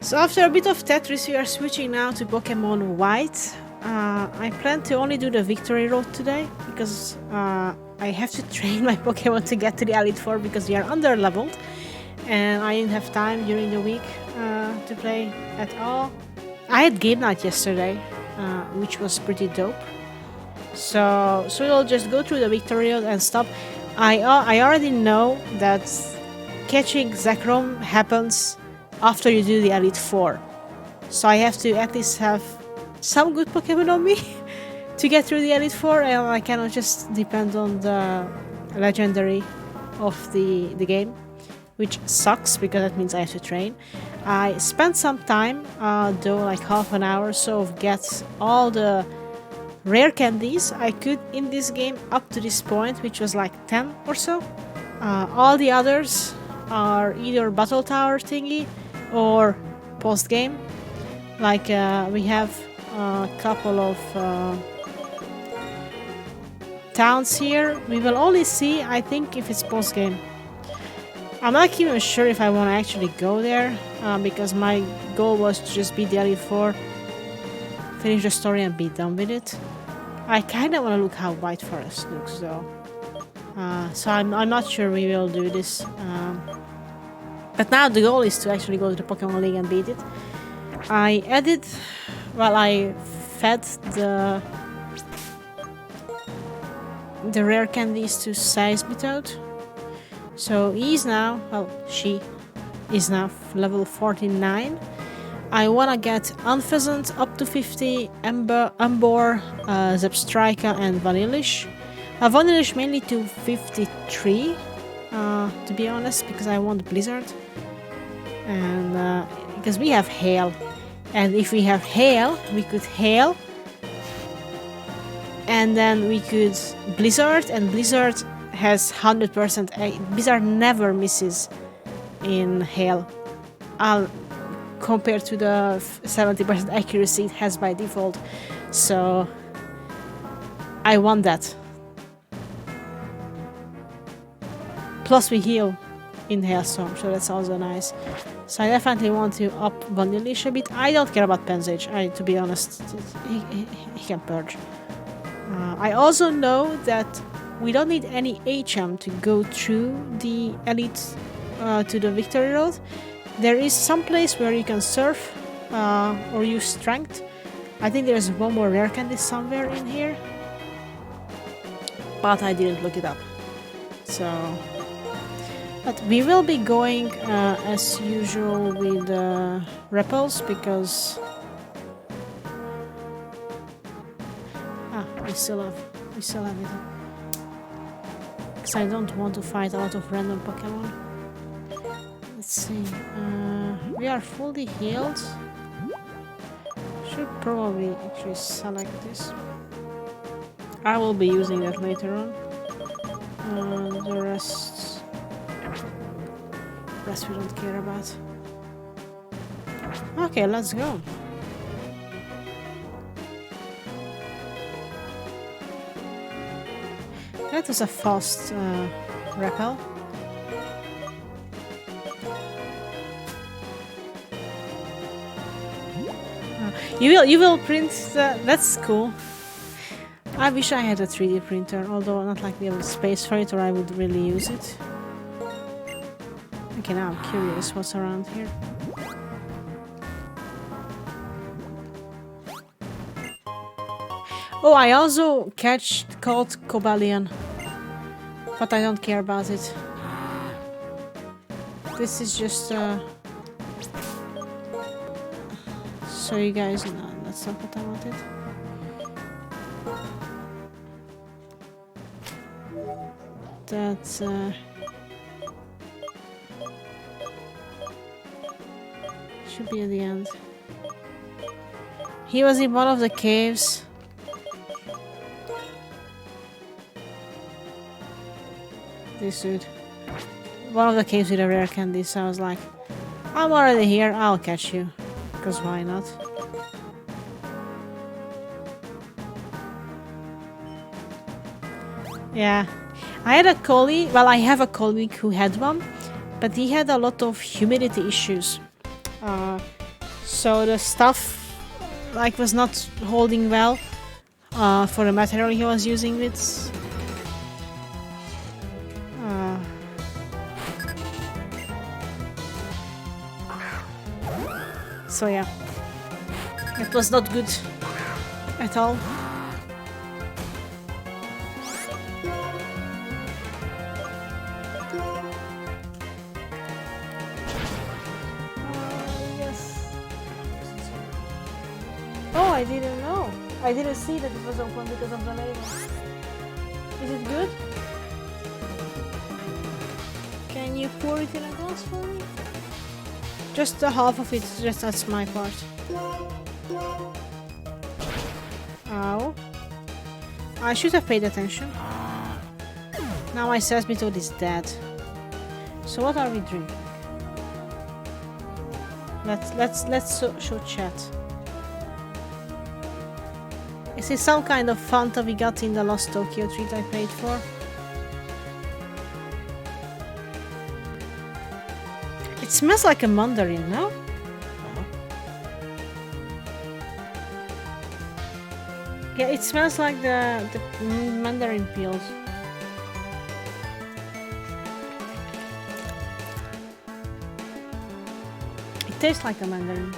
So after a bit of Tetris, we are switching now to Pokémon White. I plan to only do the Victory Road today, because I have to train my Pokémon to get to the Elite Four, because we are under-leveled. And I didn't have time during the week to play at all. I had game night yesterday, which was pretty dope. So we'll just go through the Victory Road and stop. I already know that catching Zekrom happens after you do the Elite Four. So I have to at least have some good Pokemon on me to get through the Elite Four, and I cannot just depend on the legendary of the game, which sucks because that means I have to train. I spent some time, though like half an hour or so, of get all the rare candies I could in this game up to this point, which was like 10 or so. All the others are either Battle Tower thingy or post-game. Like we have a couple of towns here. We will only see, I think, if it's post-game. I'm not even sure if I want to actually go there, because my goal was to just beat the Elite Four, finish the story and be done with it. I kind of want to look how White Forest looks though. So I'm not sure we will do this. But now the goal is to actually go to the Pokemon League and beat it. I fed the rare candies to Seismitoad. So he's now, well, she is now level 49. I wanna get Unpheasant up to 50, Umbor, Zebstrika and Vanillish. Vanillish mainly to 53, to be honest, because I want Blizzard. And because we have Hail. And if we have Hail, we could Hail. And then we could Blizzard, and Blizzard has 100%. Blizzard never misses in Hail. Compared to the 70% accuracy it has by default. So I want that. Plus we heal in Hailstorm, so that's also nice. So I definitely want to up Vanillish a bit. I don't care about Pensage, to be honest. He can purge. I also know that we don't need any HM to go through the Elite to the Victory Road. There is some place where you can surf or use strength. I think there's one more rare candy somewhere in here, but I didn't look it up. So, but we will be going as usual with repels, because we still have it. Because I don't want to fight a lot of random Pokemon. Let's see, we are fully healed. Should probably actually select this. I will be using that later on. The rest we don't care about. Okay, let's go. That was a fast repel. You will print that's cool. I wish I had a 3D printer, although not like we have space for it, or I would really use it. Okay, now I'm curious what's around here. Oh, I also caught Cobalion, but I don't care about it. This is just so you guys know, that's not what I wanted. That's should be at the end. He was in one of the caves. This dude. One of the caves with a rare candy, so I was like, I'm already here, I'll catch you. Because why not? Yeah. I had a colleague, well, I have a colleague who had one, but he had a lot of humidity issues. So the stuff like was not holding well for the material he was using it. So yeah, it was not good at all. Yes. Oh, I didn't know. I didn't see that it was open because of the label. Is it good? Can you pour it in a glass for me? Just the half of it, just that's my part. Ow. I should have paid attention. Now my sesame toad is dead. So what are we drinking? Let's show chat. Is it some kind of Fanta we got in the last Tokyo treat I paid for? It smells like a mandarin, no? Yeah, it smells like the mandarin peels. It tastes like a mandarin.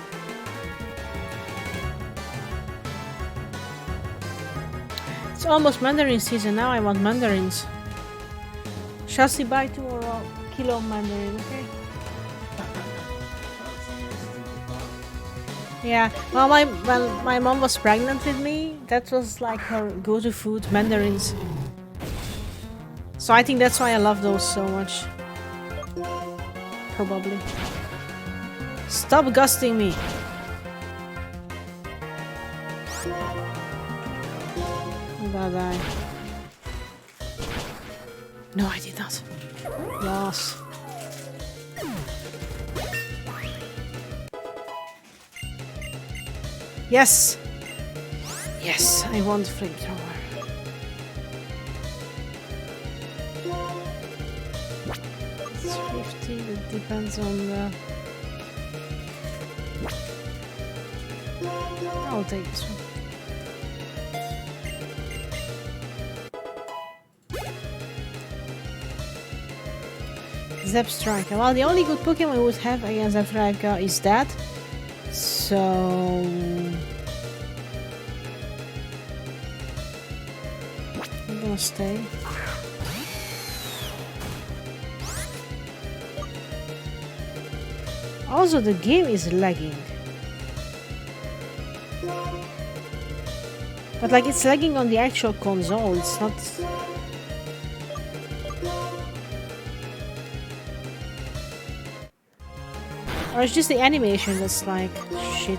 It's almost mandarin season now. I want mandarins. Shall we buy 2 or a kilo of mandarin, okay? Yeah, well, when my mom was pregnant with me, that was like her go-to food, mandarins. So I think that's why I love those so much. Probably. Stop gusting me. I'm gonna die. No, I did not. Loss. Yes! Yes, I want flamethrower. It's 50, it depends on the... I'll take this one. Zebstrika. Well, the only good Pokemon we would have against Zebstrika is that. So... I'm gonna stay. Also, the game is lagging. But like, it's lagging on the actual console, it's not... Or it's just the animation that's like, shit.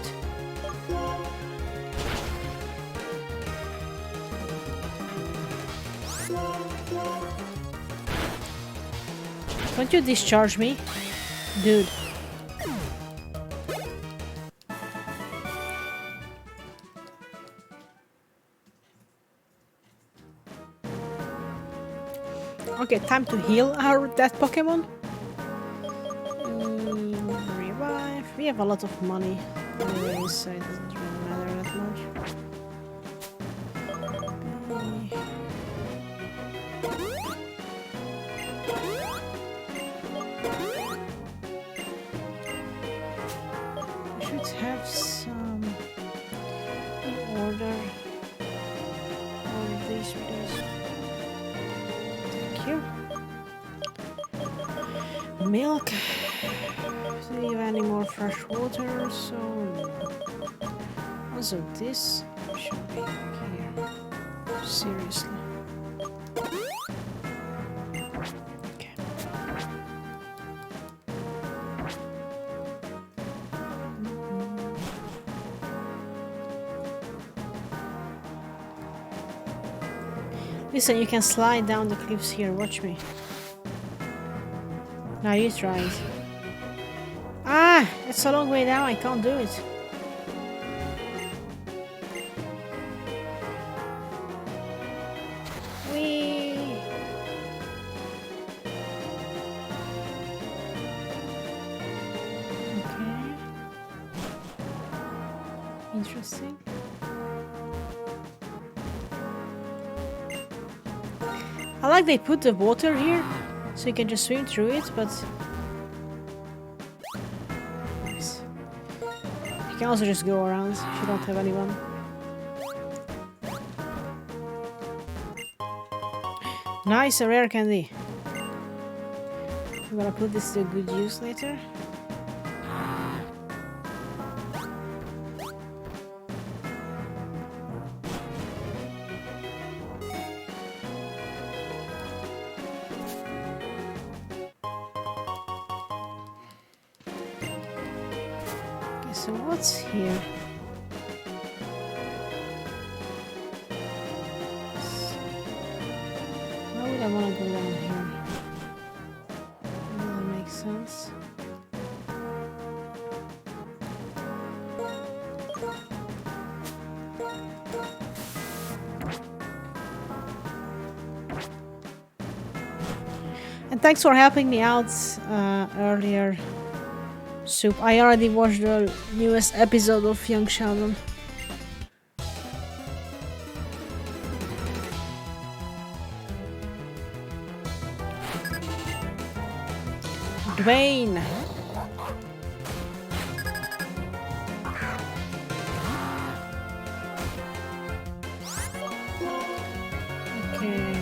Won't you discharge me? Dude. Okay, time to heal our dead Pokemon. Revive. We have a lot of money. Anyways, so it doesn't really matter that much. I should have some in order. All of these, please. Thank you. Milk. Do you have any more fresh water? So no. Also this should be here. Seriously. Okay. Listen, you can slide down the cliffs here, watch me. Now you try it. Ah! It's a long way down, I can't do it. Whee! Okay. Interesting. I like they put the water here, so you can just swim through it, but... Nice. You can also just go around if you don't have anyone. Nice, a rare candy. I'm gonna put this to good use later. Okay, so what's here? Why would I want to go down here? Doesn't make sense. And thanks for helping me out earlier, Soup. I already watched the newest episode of Young Sheldon. Dwayne. Okay.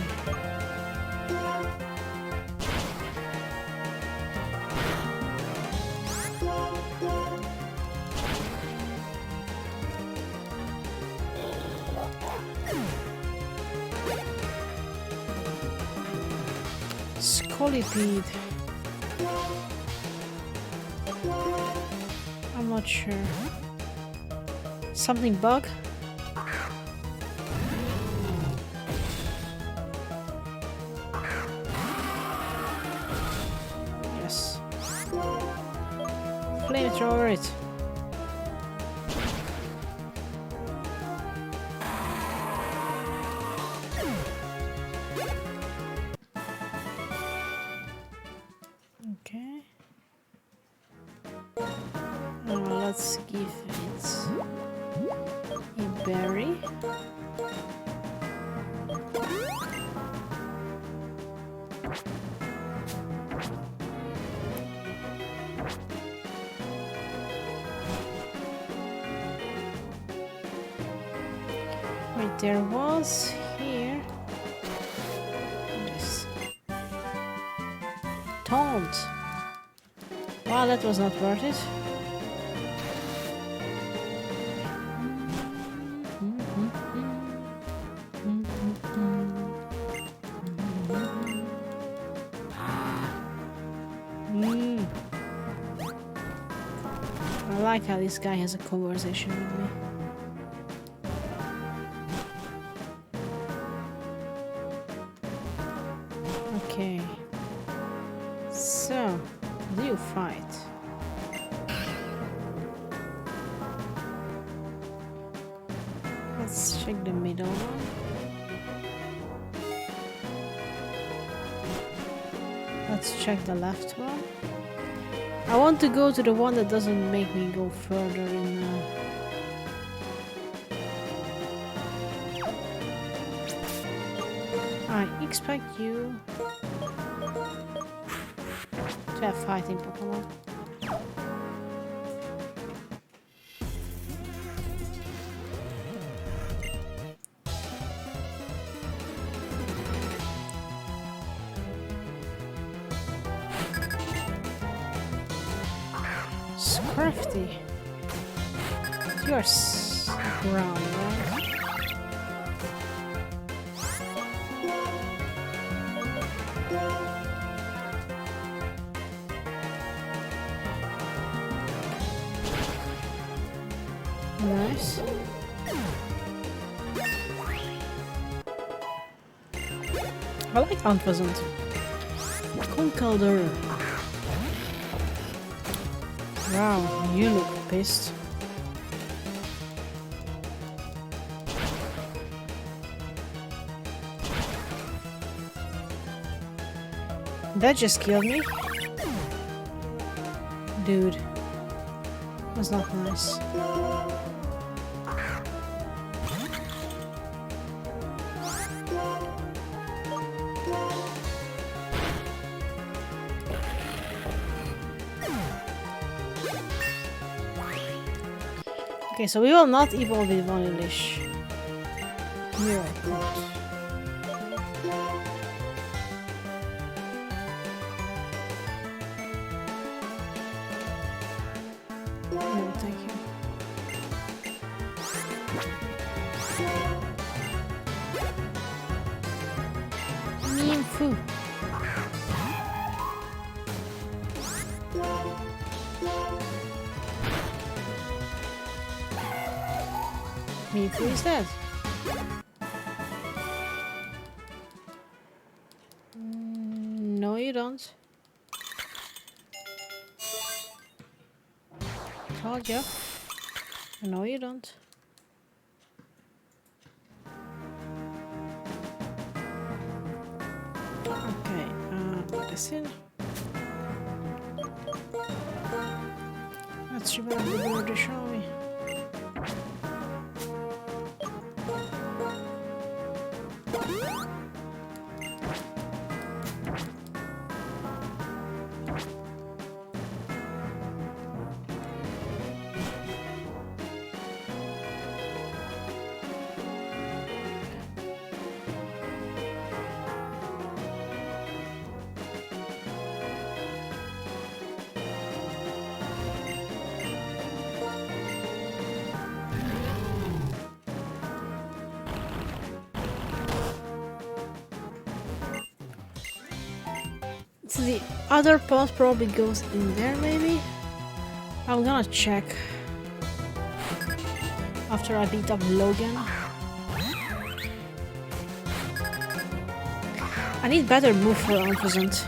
Scolipede. I'm not sure. Something bug? Yes. Flamethrower it. Okay. Let's give it a berry. Wait, there was here this taunt. Wow, that was not worth it. I like how this guy has a conversation with me. Okay. So, do you fight? Let's check the middle one. Let's check the left one. I want to go to the one that doesn't make me go further in I expect you to have fighting Pokemon. Crafty. You're brown, right? Nice. I like Antwazant. Conkeldurr. Wow, you look pissed. That just killed me. Dude. Was not nice. Okay, so we will not evolve with Vanillish. Miracle. No, thank you. Nympho. Nympho is dead. No, you don't. Told you. No, you don't. Okay, listen. Let's revive the border, shall we? So the other path probably goes in there, maybe? I'm gonna check after I beat up Logan. I need better move for Unpheasant.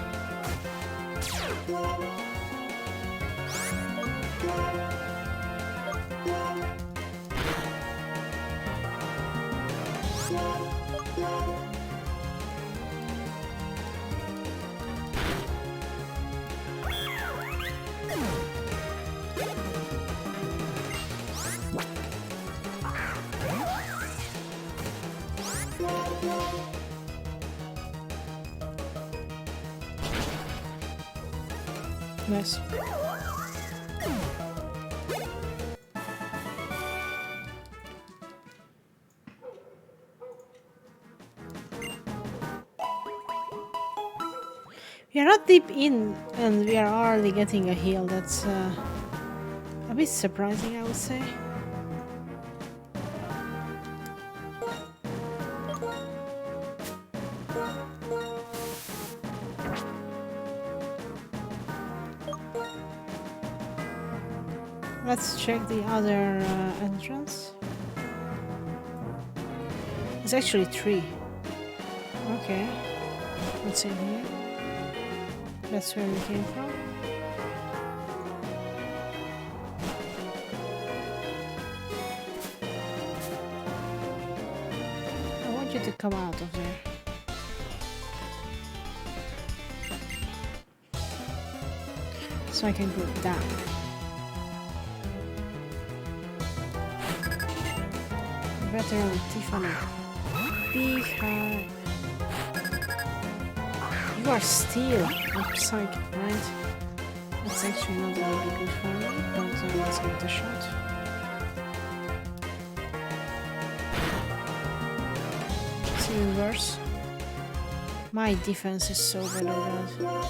Yes. We are not deep in and we are already getting a heal. That's a bit surprising, I would say. Let's check the other entrance. It's actually 3. Okay. What's in here? That's where we came from. I want you to come out of there. So I can go down. Veteran Tiffany. Beehive. You are steel. I'm psychic, right? That's actually not really good for me, but let's give it a shot. It's even worse. My defense is so bad at that.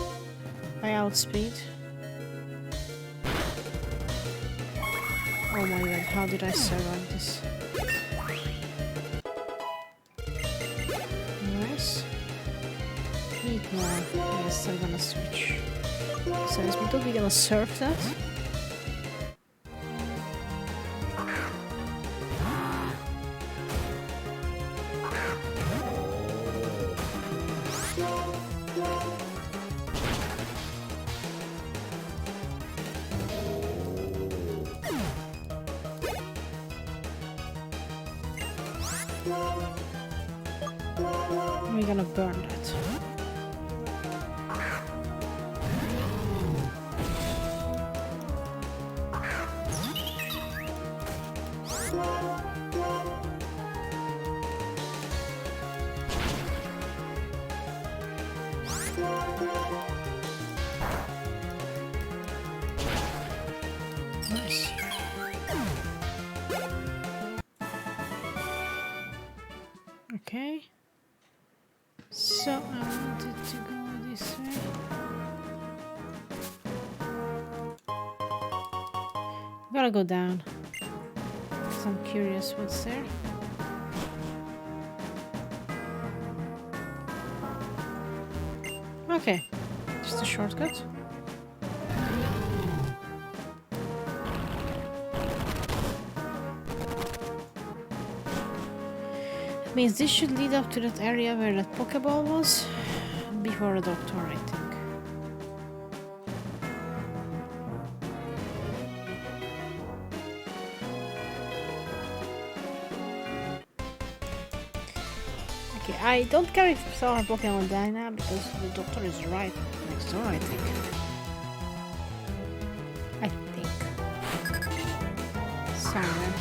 I outspeed. Oh my god, how did I survive this? Nice. Need more. Yes, I'm gonna switch. So is we gonna surf that? We're gonna burn that. Nice. So I wanted to go this way. I'm gonna go down because I'm curious what's there. Okay, just a shortcut. It means this should lead up to that area where that Pokeball was before the doctor, I think. Okay, I don't care if I saw a Pokemon die now because the doctor is right next door, I think. Somewhere.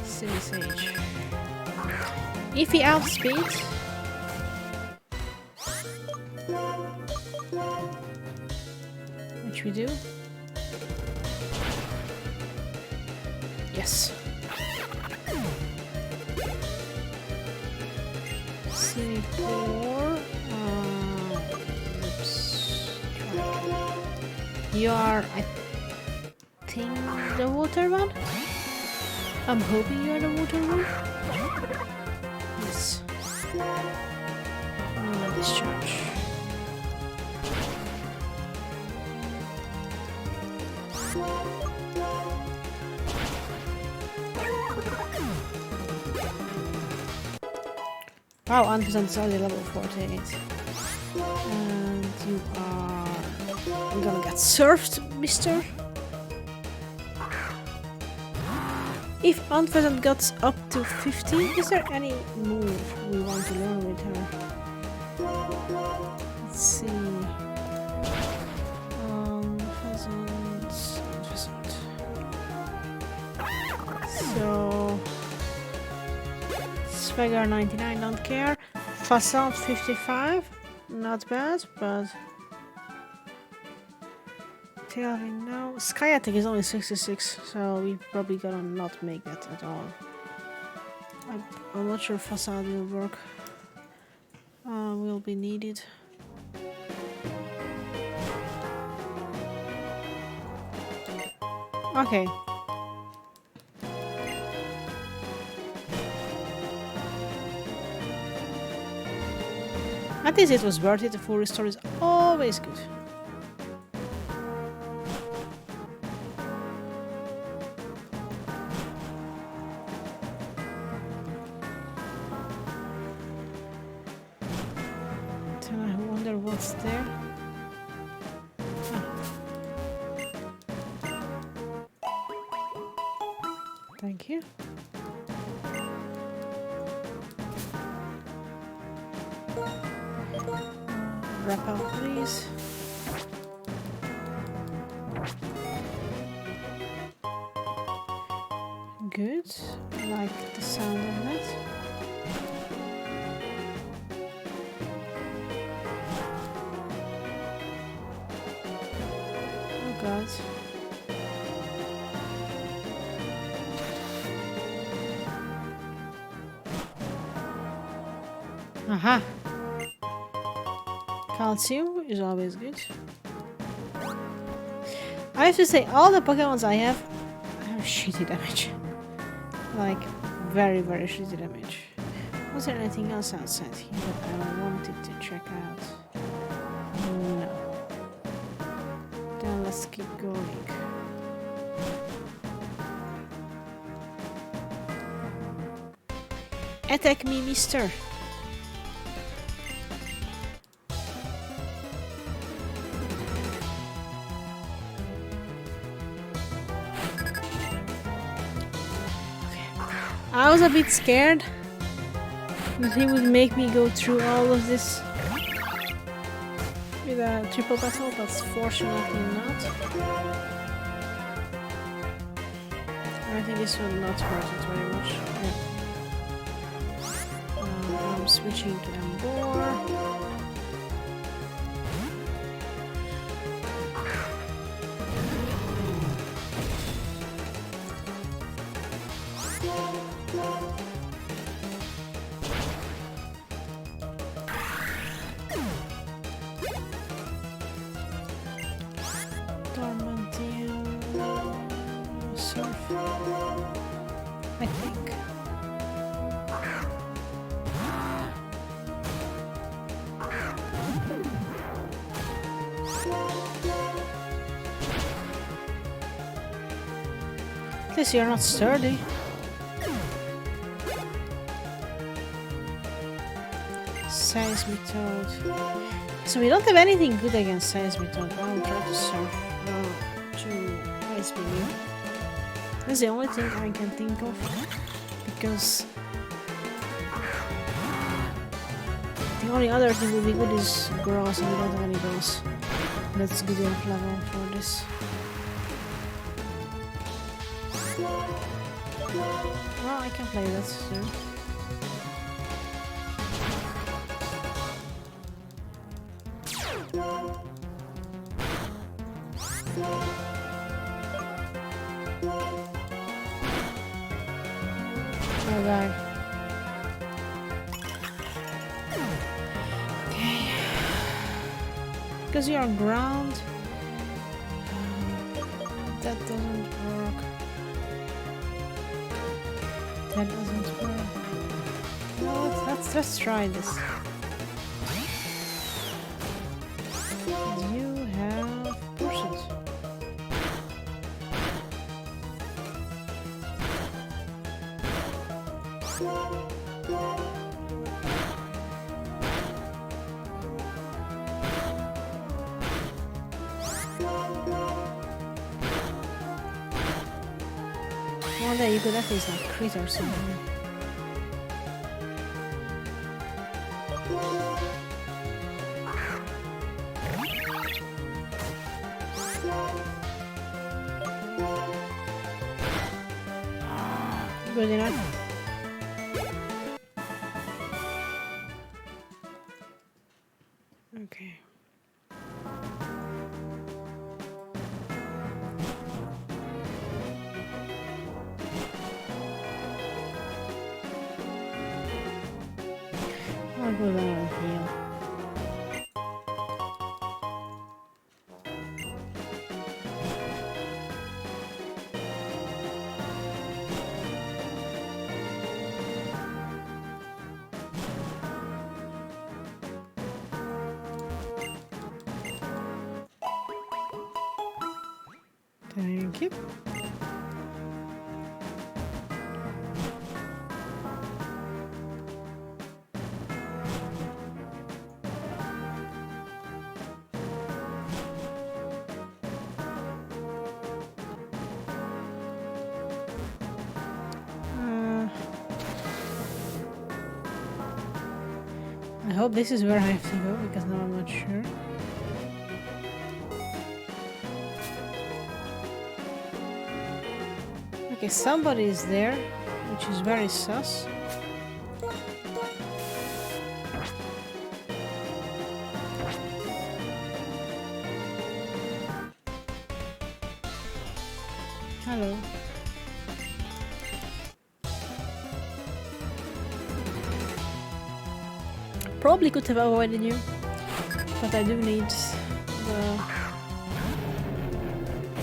Silly Sage. If he outspeeds, which we do. Yes. C4. Oops. You are, I think, the water one? I'm hoping you are the water one. Yes. Discharge. Wow, unpleasant is only level 48. And you are... I'm gonna get surfed, mister. If Unpleasant gets up to 50, is there any move we want to learn with her? Let's see. Unpleasant. So... Swagger 99, don't care. Facade 55, not bad, but... Tailwind, no. Sky attack is only 66, so we probably gonna not make that at all. I'm not sure Facade will work. Will be needed. Okay. At least it was worth it. The full restore is always good. Then I wonder what's there. Thank you. Wrap out, please. Good. I like the sound of that. Oh god. Aha! Calcium is always good. I have to say, all the Pokemons I have shitty damage. Like, very, very shitty damage. Was there anything else outside here that I wanted to check out? No. Then let's keep going. Attack me, mister! I was a bit scared that he would make me go through all of this with a triple battle, but fortunately not. I think this will not hurt it very much. Yeah. I'm switching to Embor. surf. I think. At least you're not sturdy. Seismitoad. So we don't have anything good against Seismitoad. I'll try to surf to Ice Beam. That's the only thing I can think of. Because the only other thing would be good is grass, and we don't have any grass. That's good enough level for this. Well, I can play that soon. Oh god. Okay. Because you're on ground. That doesn't work. That doesn't work. No, let's try this. You have pursuit. One day you could at least like crit or something. Good enough. Okay. I'll go down and heal. Thank you. I hope this is where I have to go because now I'm not sure. Okay, somebody is there, which is very sus. Hello. Probably could have avoided you, but I do need the...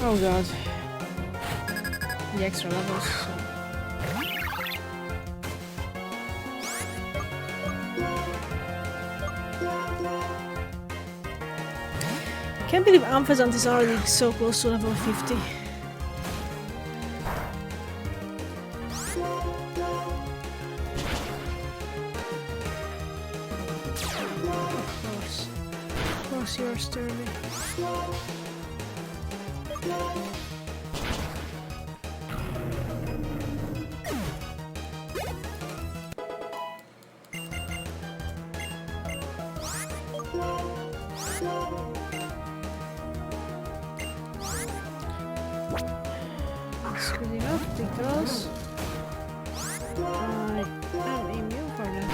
Oh god. The extra levels. So. Can't believe Amphazant is already so close to level 50. Of course you're sturdy. That's good enough because I am immune for that.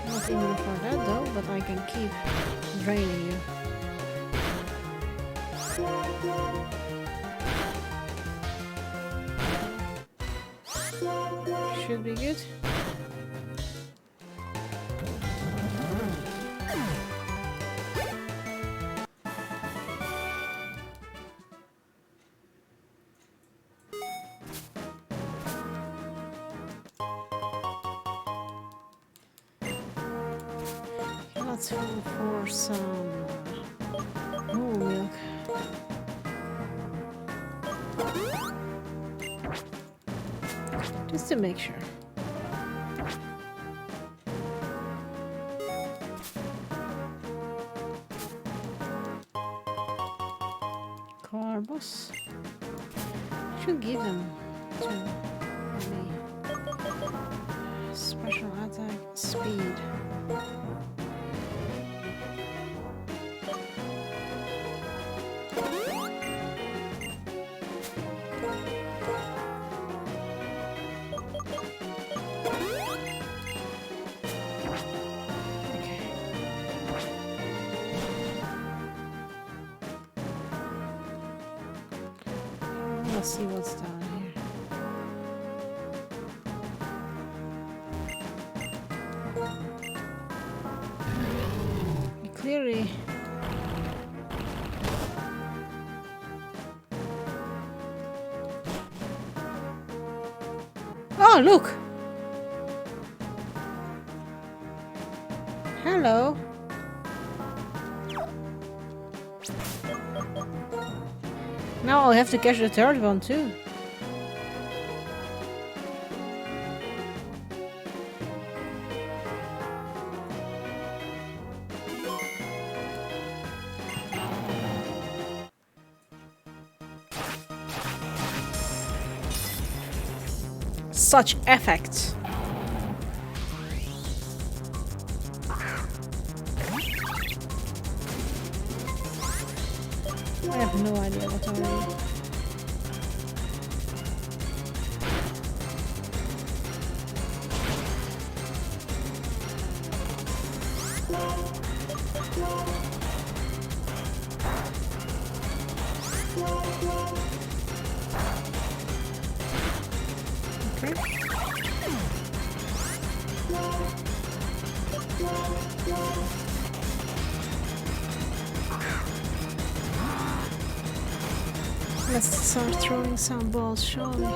Not immune for that though, but I can keep draining you. Should be good. let's go for some whole milk. Just to make sure. Carbos. Should give them to me. Special attack speed. Let's see what's down here. Clearly. Oh, look! Hello. Now I'll have to catch the third one too. Such effects. I have no idea what I'm doing. Okay. Let's start throwing some balls, shall we?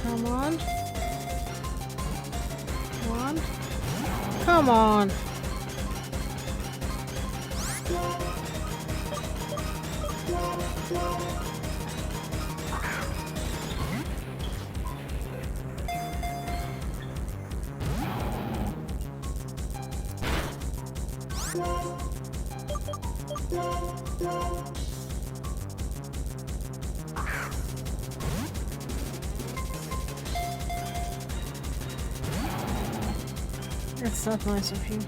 Come on. One. Come on. That's not nice of you.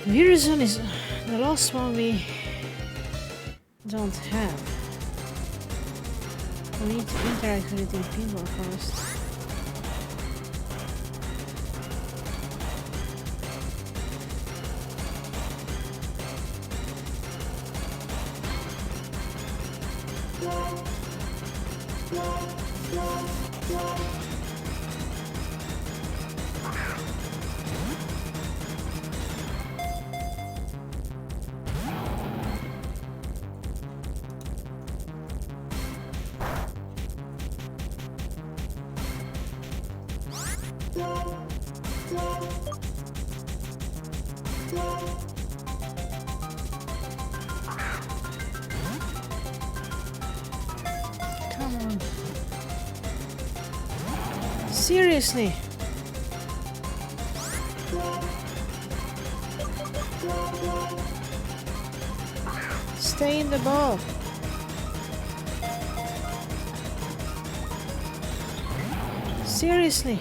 Viruson is the last one we don't have. We need to interact with the people first. Come on. Seriously? Stay in the ball. Seriously?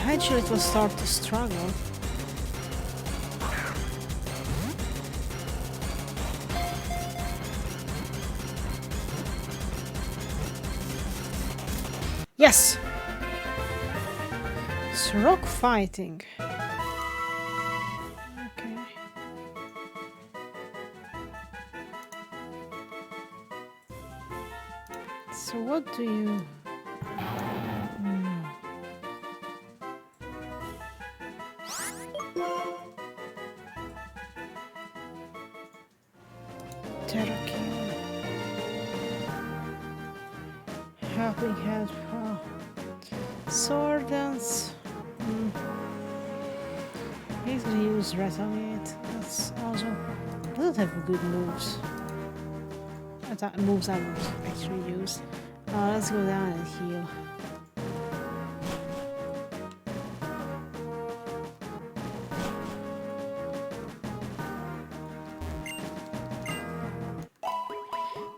Eventually it will start to struggle. Yes! It's rock fighting. Okay. So what do you... Helping hand. Oh. Sword dance. He's gonna use retaliate. That's also doesn't have good moves. Moves I would actually use. Let's go down and heal.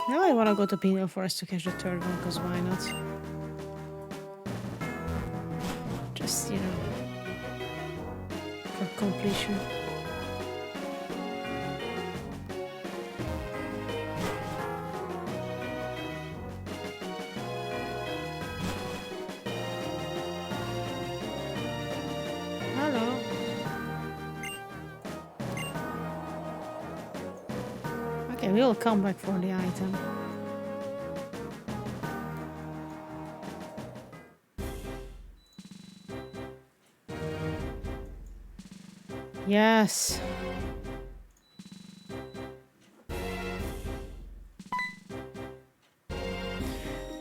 Now I want to go to Penal Forest to catch the third one, because why not? Just, you know, for completion. Hello. Okay, we'll come back for the item. Yes.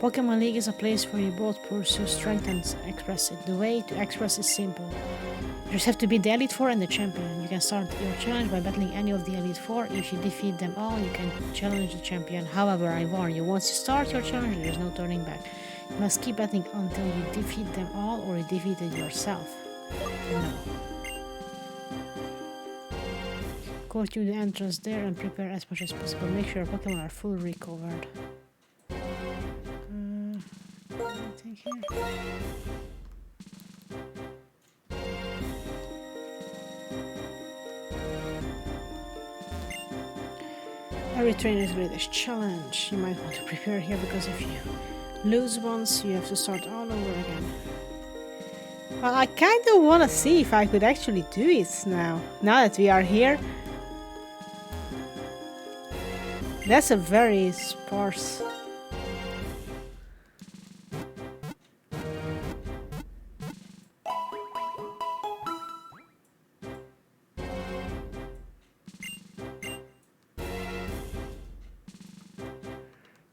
Pokémon League is a place where you both pursue strength and express it. The way to express is simple. You just have to beat the Elite Four and the champion. You can start your challenge by battling any of the Elite Four. If you defeat them all, you can challenge the champion. However, I warn you, once you start your challenge, there is no turning back. You must keep battling until you defeat them all or you defeat it yourself. No. Go to the entrance there and prepare as much as possible. Make sure Pokemon are full recovered. Anything here? Every trainer's greatest challenge. You might want to prepare here because if you lose once, you have to start all over again. Well, I kind of want to see if I could actually do it now. Now that we are here. That's a very sparse.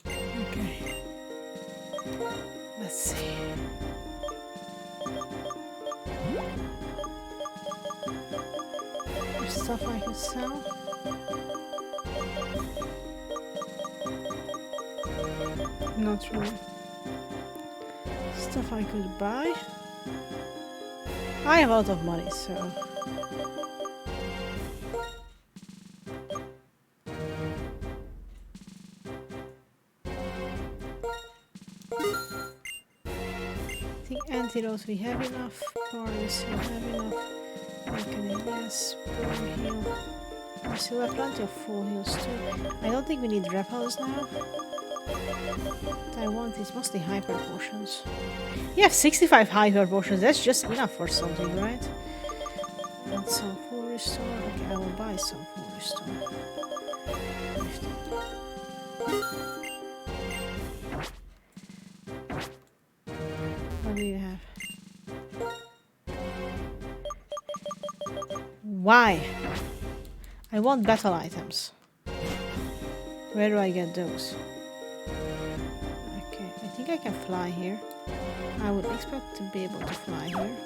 Okay. Let's see. There's stuff I can sell. Not really. Stuff I could buy. I have a lot of money, so. I think antidote we have enough. Porous we have enough. Awakening, yes. Burn heal. We still have plenty of full heals too. I don't think we need repels now. What I want is mostly hyper potions. You have 65 hyper potions, that's just enough for something, right? And some full restore. Okay, I will buy some full restore. 50. What do you have? Why? I want battle items. Where do I get those? Okay, I think I can fly here. I would expect to be able to fly here.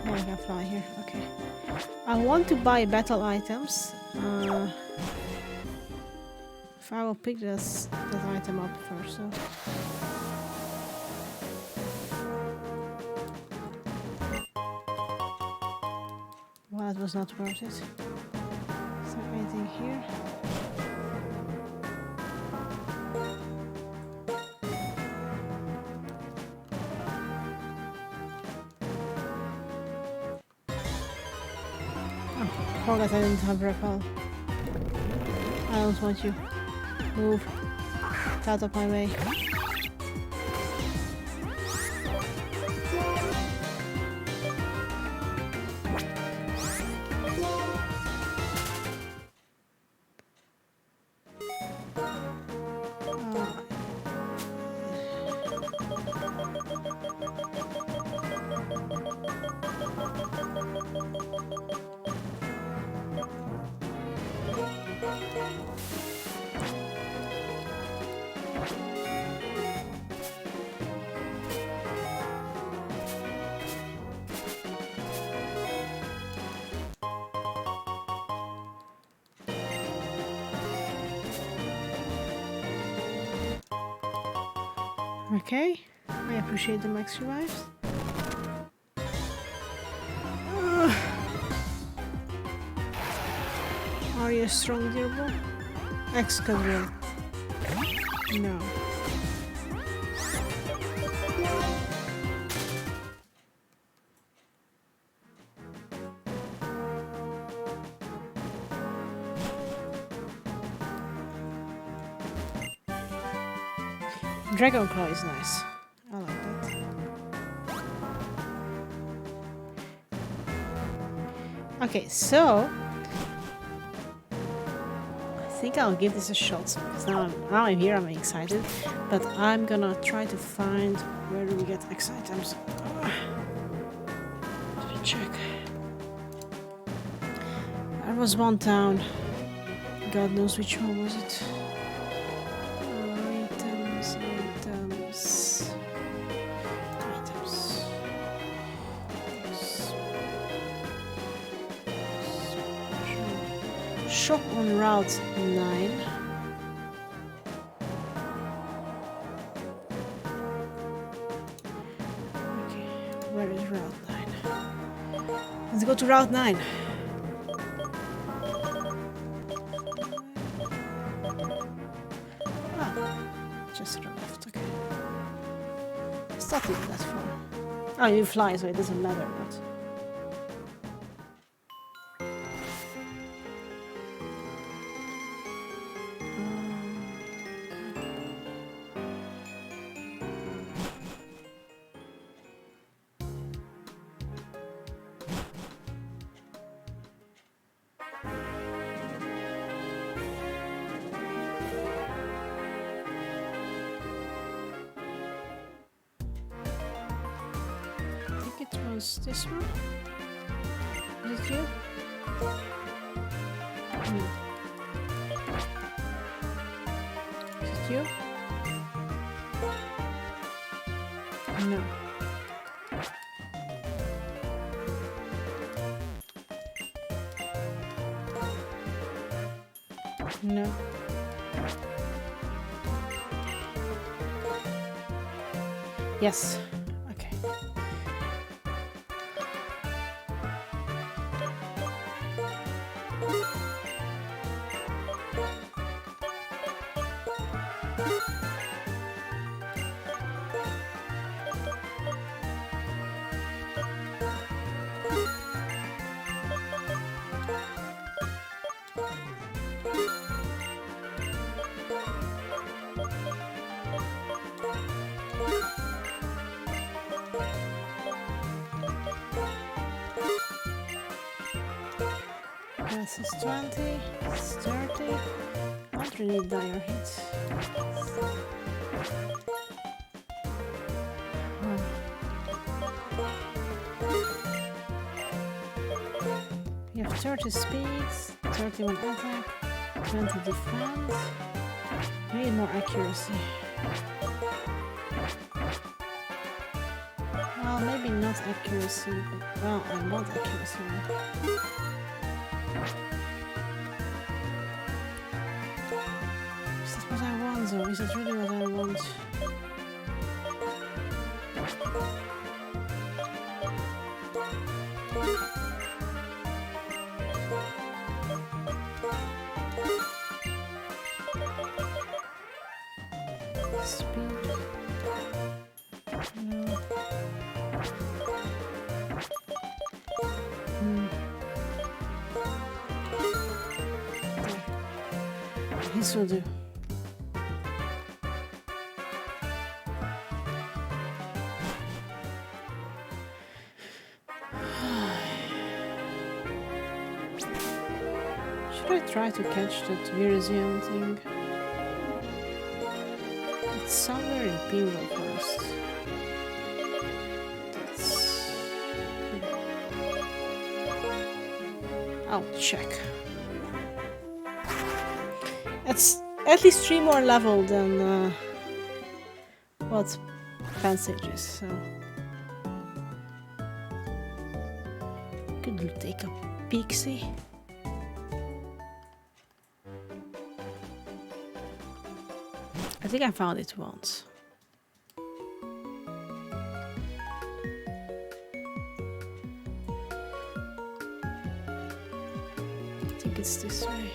No, I can fly here. Okay. I want to buy battle items. I will pick that item up first. So. Well, it was not worth it. Is there anything here? Oh, forgot I didn't have repel. I don't want you. Move. Get out of my way. Okay, I appreciate the max revives. Are you a strong durable? Excavate. No. Dragon Claw is nice. I like that. Okay, so I think I'll give this a shot because now I'm here, I'm excited. But I'm gonna try to find where do we get X items. Let me check. There was one town. God knows which one was it. Shop on Route 9. Okay, where is Route 9? Let's go to Route 9. Ah, just to the left, okay. It's not even that far. Oh, you fly, so it doesn't matter, but... this one? Is it you? No. Is it you? No. No. Yes. This is 20, this is 30. Not really dire hits. You have 30 speeds, 31 attack, 20 defense. You need more accuracy. Well, maybe not accuracy, but well, I want accuracy. What I want though, is it really what I want? Speed. No. This will do. Should I try to catch that Virizion thing? It's somewhere in Pinwheel Forest. That's... I'll check. It's at least 3 more level than what Passage is, so could take a pixie. I think I found it once. I think it's this way.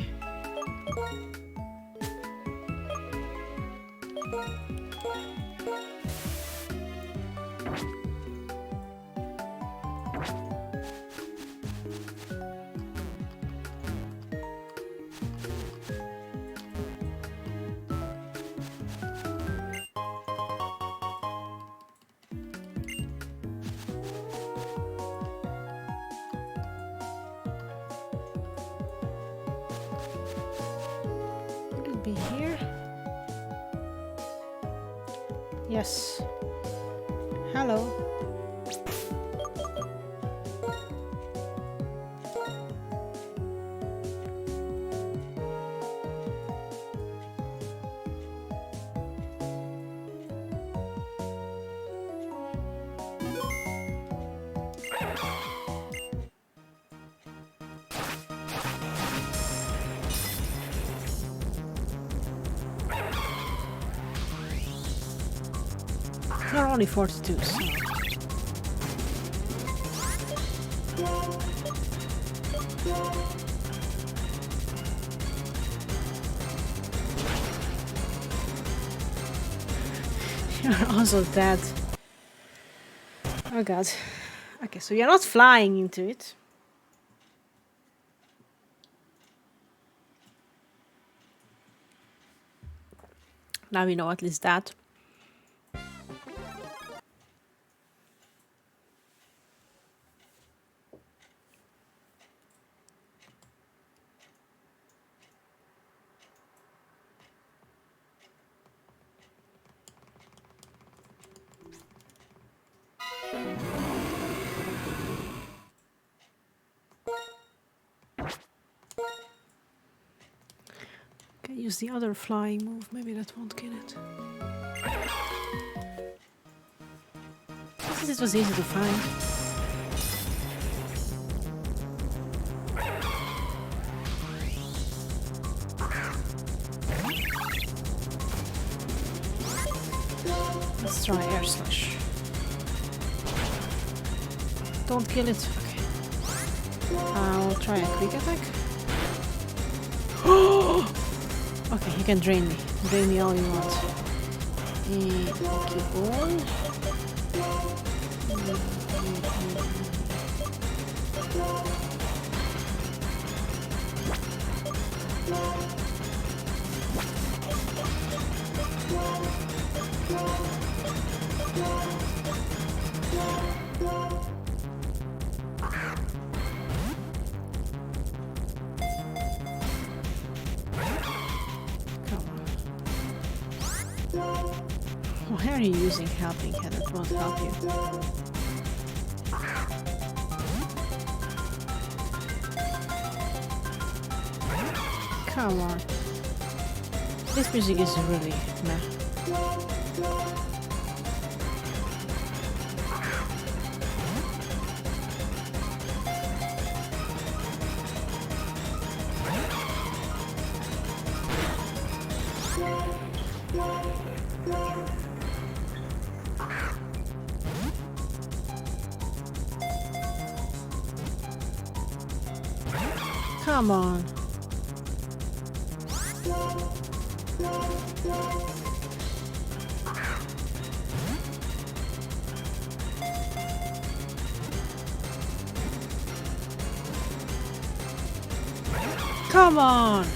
Be here. Yes. Hello. There are only 42, so... You're also dead. Oh god. Okay, so you're not flying into it. Now we know at least that. Use the other flying move, maybe that won't kill it. This was easy to find. Let's try air slash. Don't kill it. Okay. I'll try a quick attack. Okay, you can drain me. Drain me all you want. Pokeball. Why are you using helping hand? It won't help you. Come on. This music is really meh. Come on. Come on.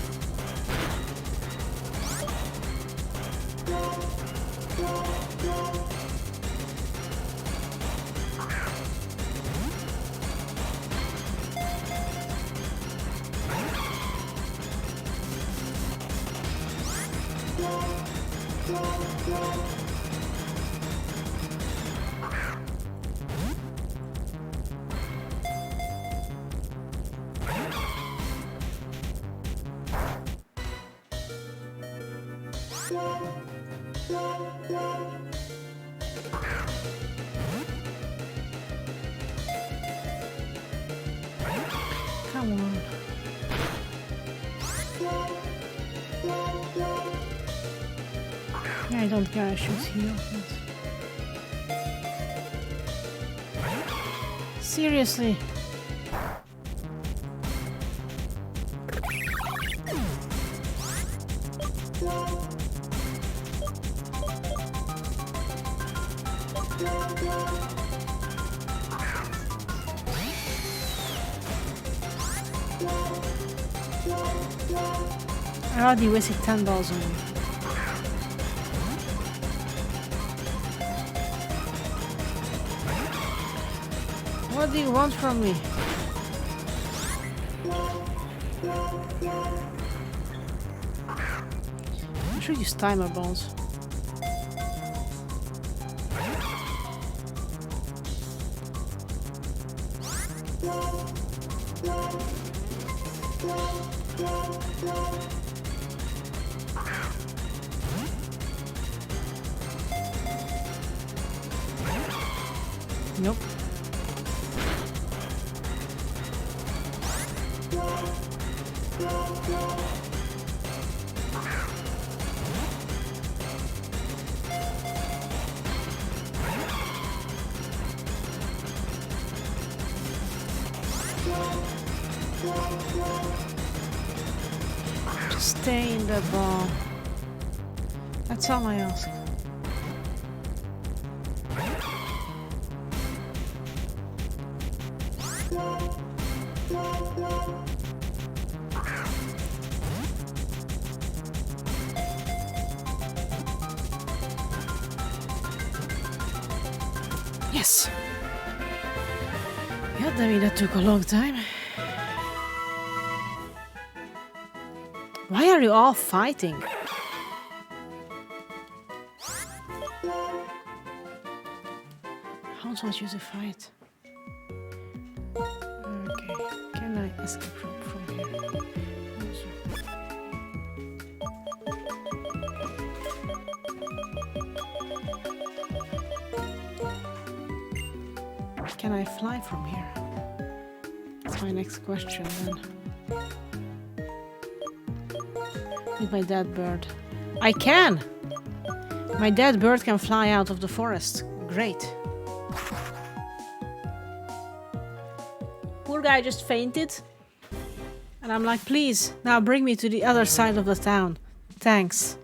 Come on. Yeah, I don't care, I should heal. Seriously. I already wasted 10 balls on him. What do you want from me? I should use timer balls. Nope. Just stay in the ball. That's all I ask. Yes! God damn it, that took a long time. Why are you all fighting? I don't want you to fight. Okay, can I escape from here? Can I fly from here? That's my next question then. With my dead bird. I can! My dead bird can fly out of the forest. Great. Poor guy just fainted. And I'm like, please, now bring me to the other side of the town. Thanks.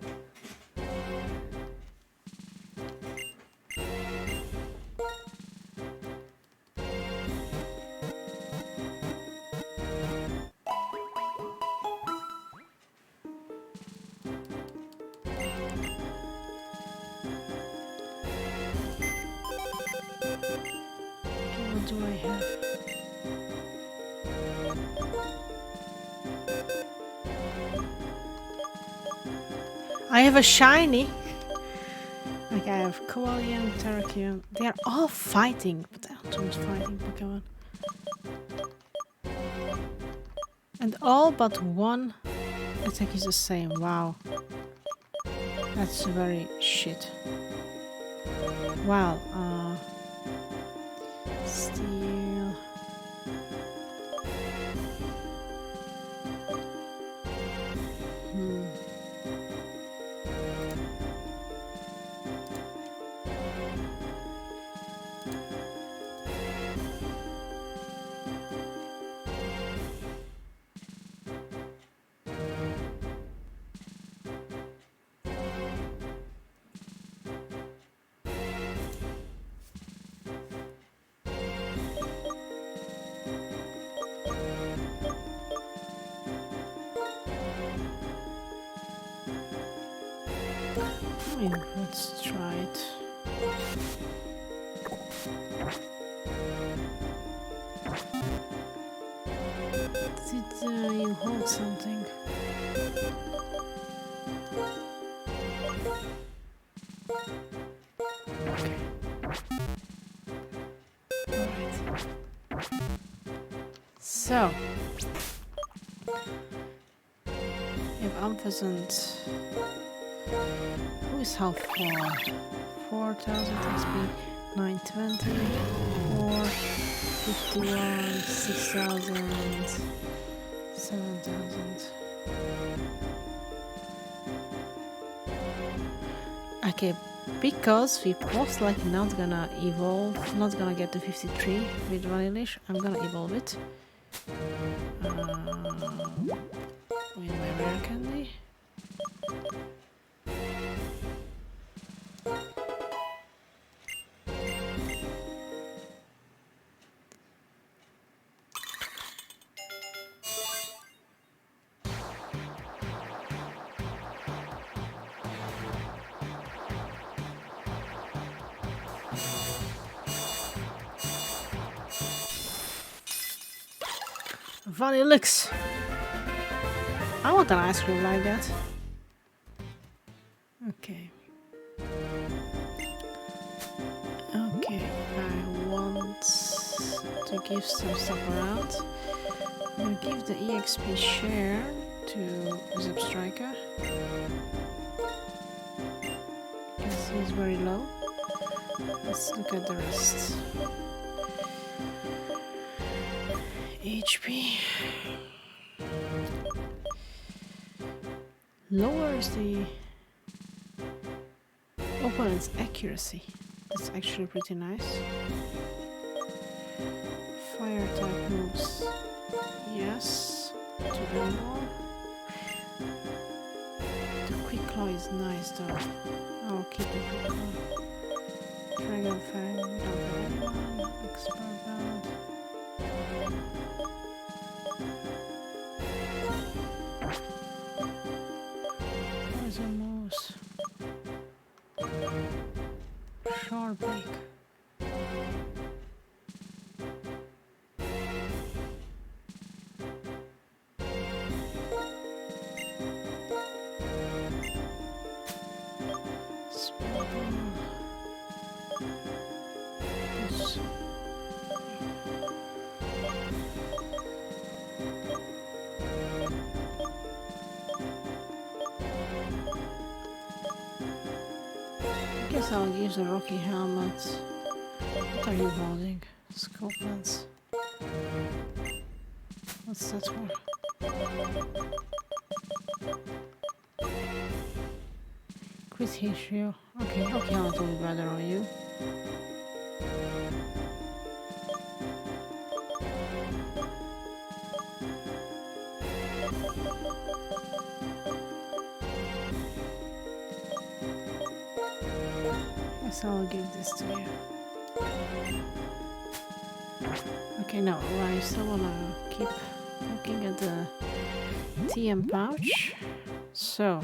What do I have? I have a shiny. Like I have Koalian, Terrakion. They are all fighting, but they are not fighting Pokemon. And all but one attack is the same. Wow. That's very shit. Wow. Steel. I mean, let's try it. Did you hold something? Okay. Alright. So, if Unpheasant, who is how far? 4,000 XP, 920, 4, 51, 6,000, 7,000. Okay, because we most likely not gonna evolve, not gonna get to 53 with Vanillish, I'm gonna evolve it. With my rare candy. Vanillix! I want an ice cream like that. Okay. Okay, I want to give some stuff around. I'm gonna give the EXP share to Zip Striker. Because he's very low. Let's look at the rest. HP. Lowers the opponent's accuracy. That's actually pretty nice. Fire type moves. Yes. To them more. The quick claw is nice though. I'll keep the quick claw. Dragon Fang, don't have anyone. Expert Bound. Poison moves. Sharp break. I guess I'll use the Rocky Helmet. What are you holding? Scope lens. What's that for? Crit ratio. Okay, Rocky Helmet will be better on you. So I'll give this to you. Okay, now I still wanna keep looking at the TM pouch. So,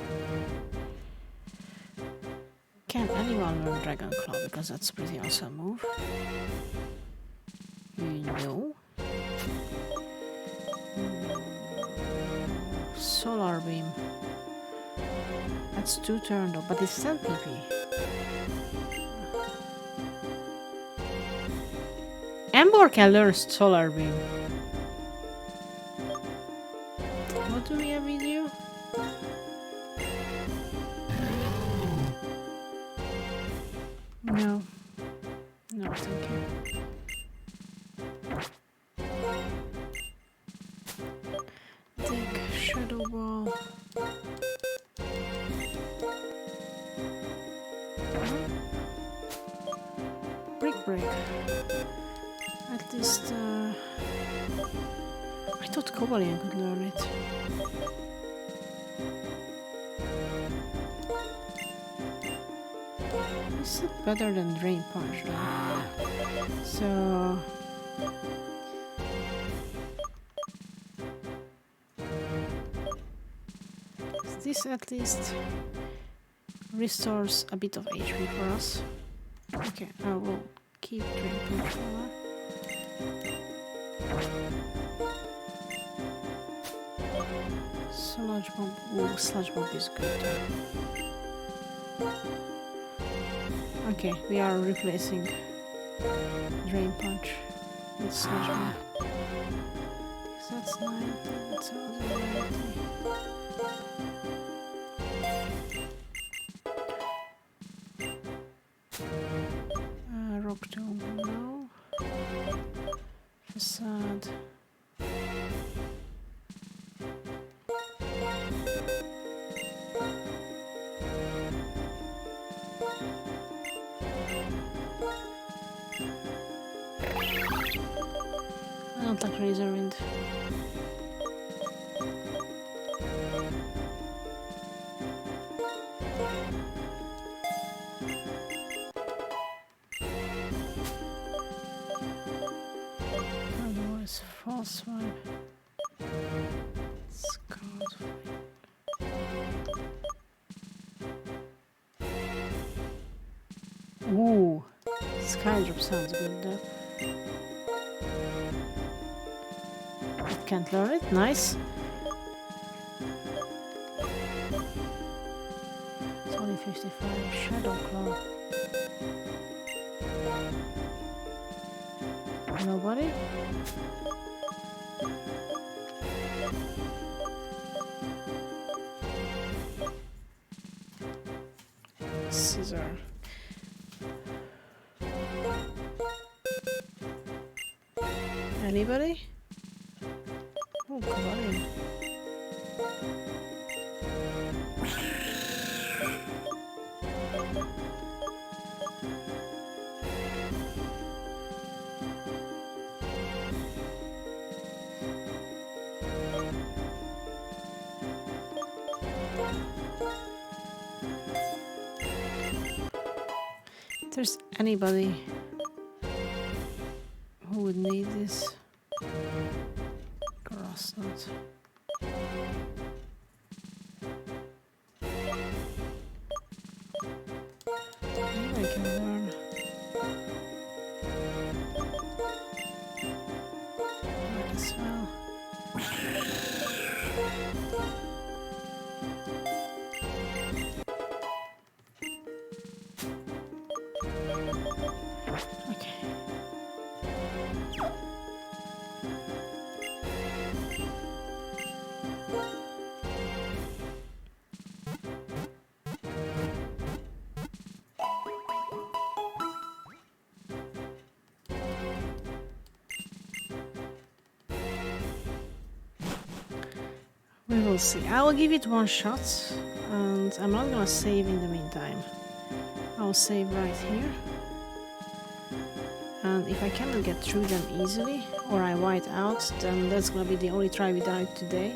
can anyone learn Dragon Claw? Because that's a pretty awesome move. No. Solar Beam. That's 2 turn though, but it's 10 PP. Embor can learn Solar Beam. What do we have with you? No. No, thank you. Take Shadow Ball. Brick Break. At least, I thought Cobalion could learn it. Is it better than Drain Punch though? So... is this at least... restores a bit of HP for us. Okay, I will keep drinking for now. Sludge bomb. Ooh, sludge bomb is good. Okay, we are replacing drain punch with sludge bomb. So that's 90. That's 90. Rock dome, no. Facade. I don't like razor wind. Otherwise, false one. Scout. Ooh, Skydrop sounds good though. Can't learn it, nice. 2055 Shadow Claw. Nobody? Scissor. Anybody? Oh, come on. If there's anybody who would need this. Grass nut. Maybe I can learn. Might as well. Okay. We will see. I will give it one shot, and I'm not gonna save in the meantime. I'll save right here. And if I cannot get through them easily, or I white out, then that's gonna be the only try we die today.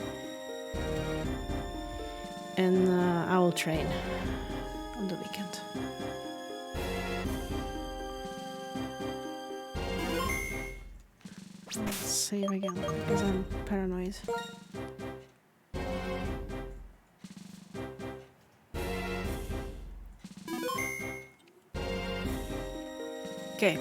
And I will train on the weekend. I'll save again, because I'm paranoid. Okay.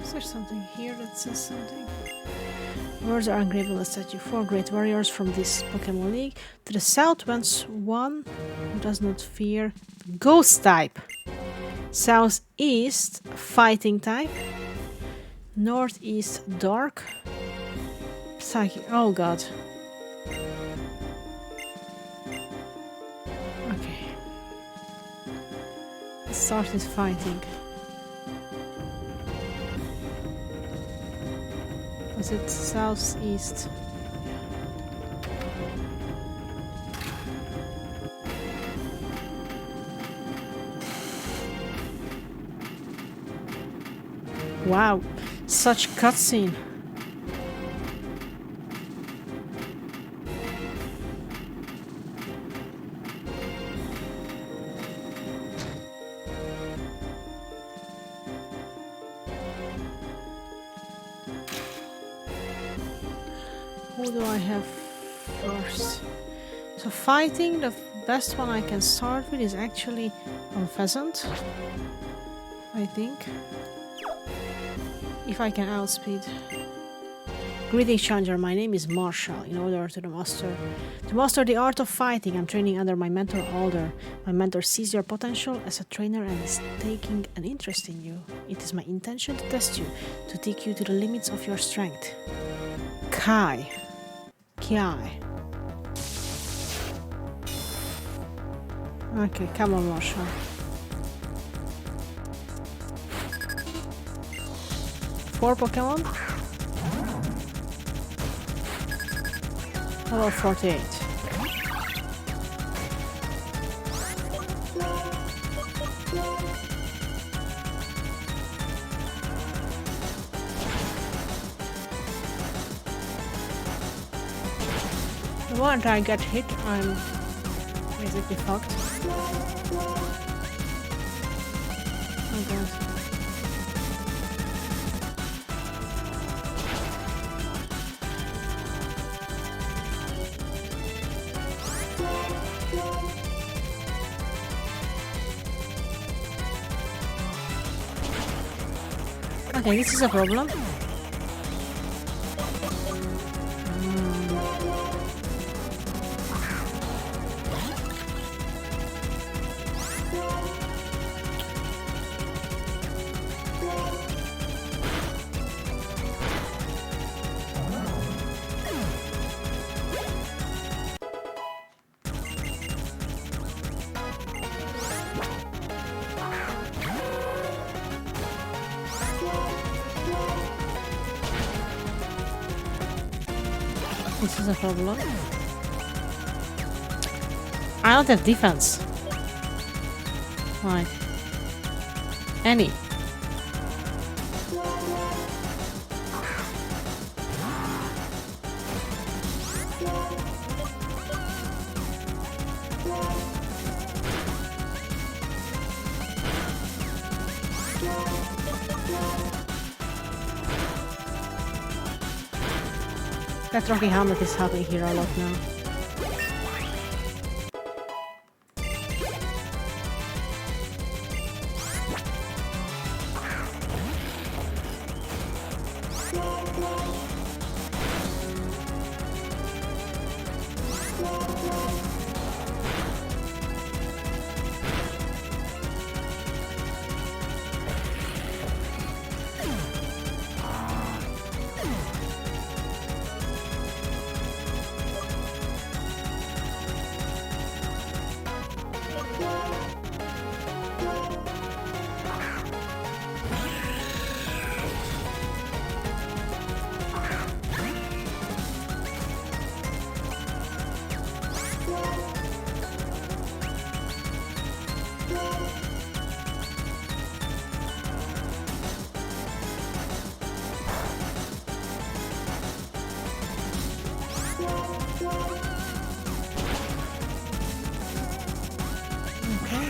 Is there something here that says something? Words are engraved on the statue. 4 great warriors from this Pokémon League. To the south went one who does not fear ghost type. Southeast, fighting type. Northeast, dark. Psychic. Oh god. Okay. Let's start with fighting. Was it southeast? Wow, such cutscene. do I have first? So fighting, the best one I can start with is actually on Pheasant, I think. If I can outspeed. Greetings, Challenger. My name is Marshall. In order to master the art of fighting, I'm training under my mentor Alder. My mentor sees your potential as a trainer and is taking an interest in you. It is my intention to test you, to take you to the limits of your strength. Kai. Okay, come on, Marshall. Four Pokemon? Level 48. The moment I get hit, I'm basically fucked. Oh god. Okay, this is a problem. This is a problem. I don't have defense. Like any. That Rocky Helmet is helping here a lot now.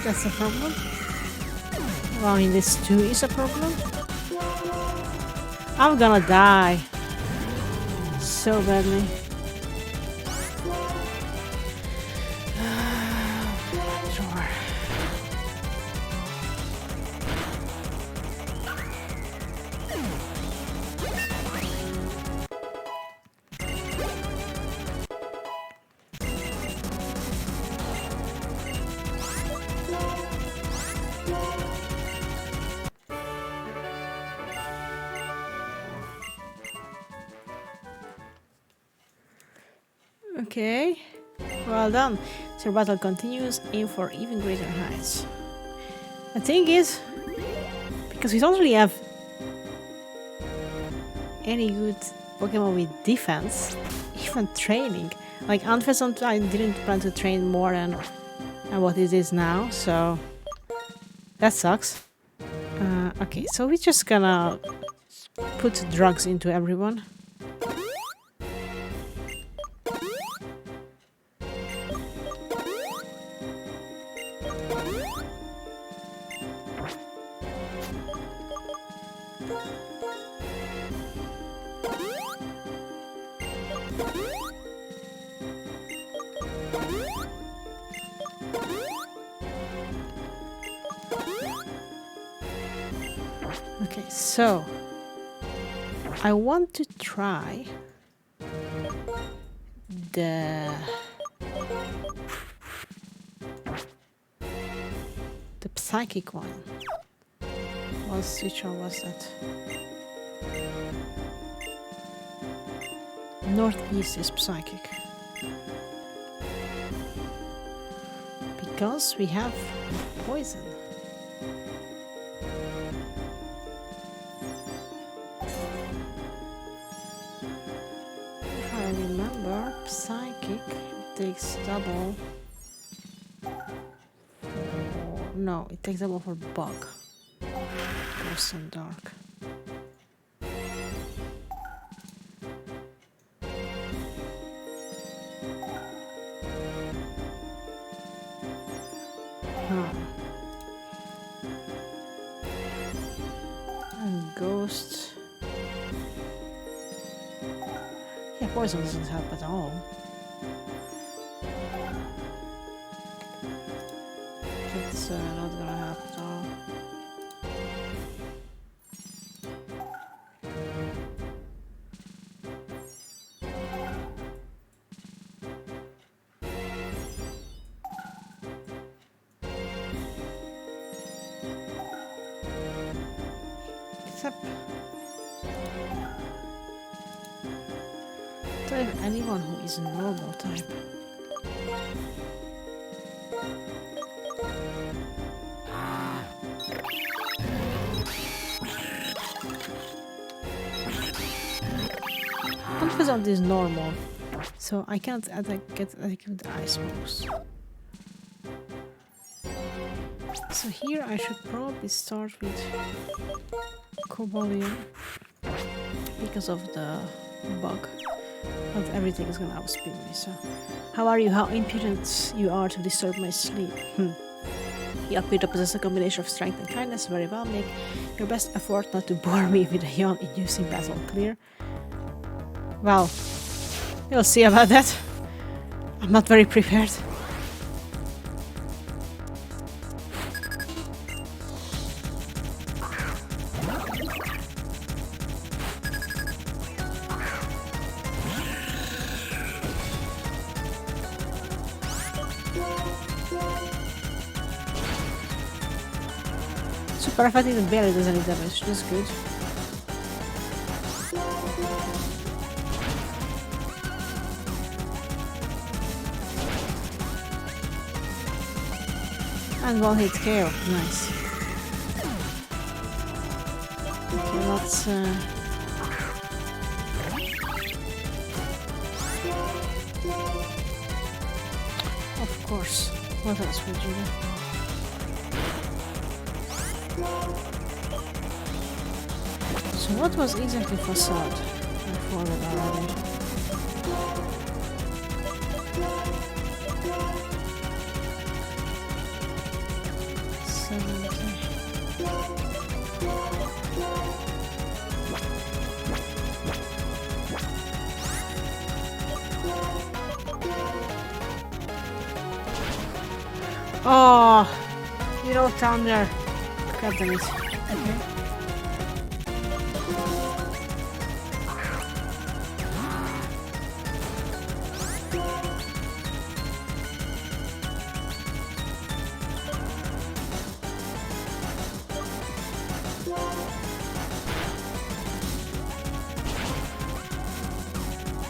That's a problem. Well, I mean, this too is a problem. I'm gonna die so badly. Sure. Okay, well done. So your battle continues, aim for even greater heights. The thing is, because we don't really have any good Pokemon with defense, even training. Like Unpheasant, I didn't plan to train more than what it is now, so that sucks. Okay, so we're just gonna put drugs into everyone. Okay, so I want to try the psychic one. Which one was that? Northeast is psychic. Because we have poison. If I remember, psychic takes double. No, it takes double for bug. Ghost and dark. And ghost. Yeah, poison doesn't help at all. It's not gonna help at all. Except, do I have anyone who is normal type? Confidant is normal, so I can't get with ice moves. So here I should probably start with Cobalion because of the bug, but everything is gonna outspeed me. So, how are you? How impudent you are to disturb my sleep. You appear to possess a combination of strength and kindness. Very well. Make your best effort not to bore me with a yawn-inducing battle. Clear? Well, we'll see about that. I'm not very prepared. Super fighting and barely does any damage. That's good. And one hit KO. Nice. Okay, let's of course. What else would you do? So what was exactly facade? I forgot already. Oh, you know, thunder. God damn it. Okay.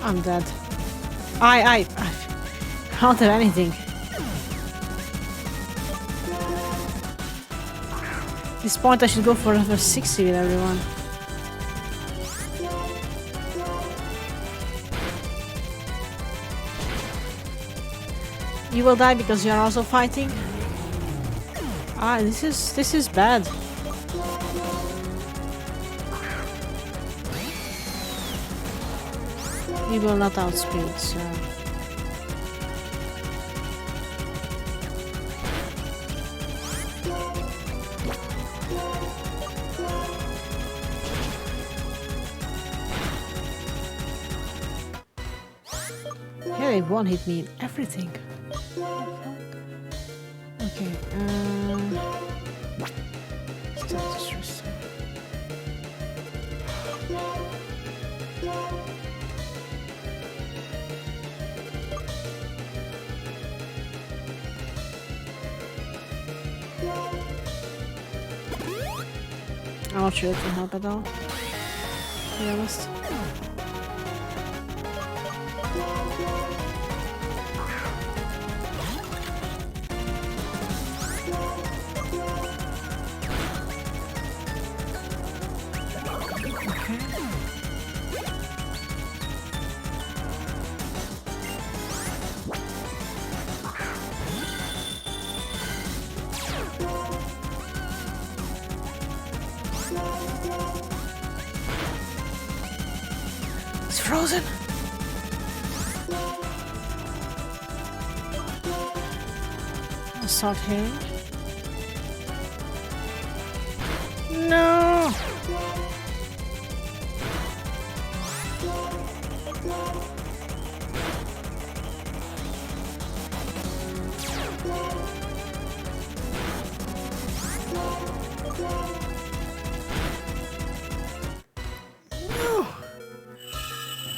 I'm dead. I don't have anything. At this point I should go for level 60 with everyone. You will die because you are also fighting. Ah, this is bad. We will not outspeed, so. Yeah, they one hit me in everything. Okay, status restore. I'm not sure it will help at all, to be honest. Frozen. I'll start here. No.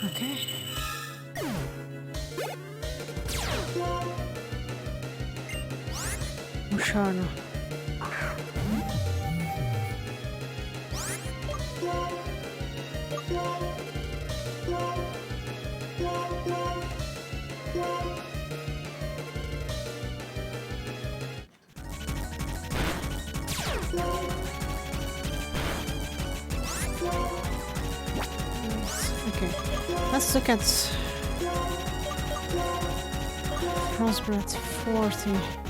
Okay. Mushana. Okay, let's look at Frostbreath 40.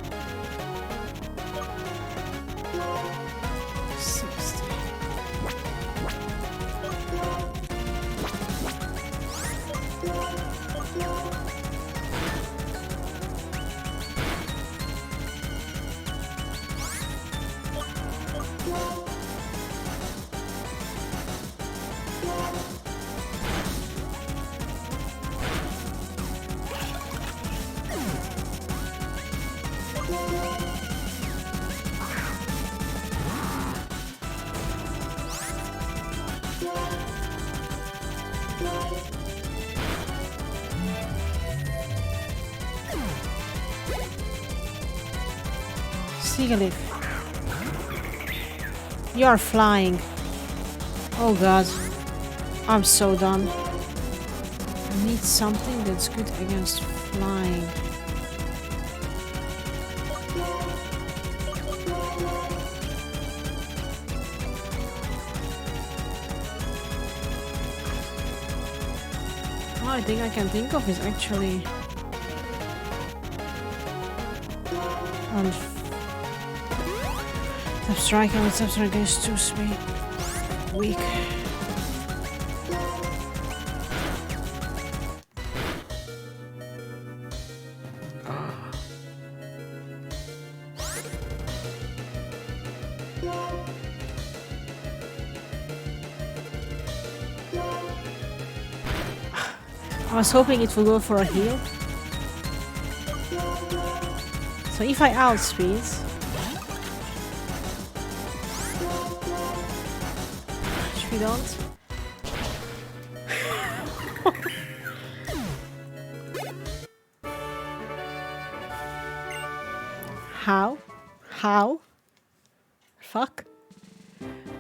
60. Seagalip. You're flying. Oh god. I'm so done. I need something that's good against flying. All I think I can think of is actually Strike and Substrike is too weak. I was hoping it would go for a heal. So if I outspeed, which we don't. How? Fuck?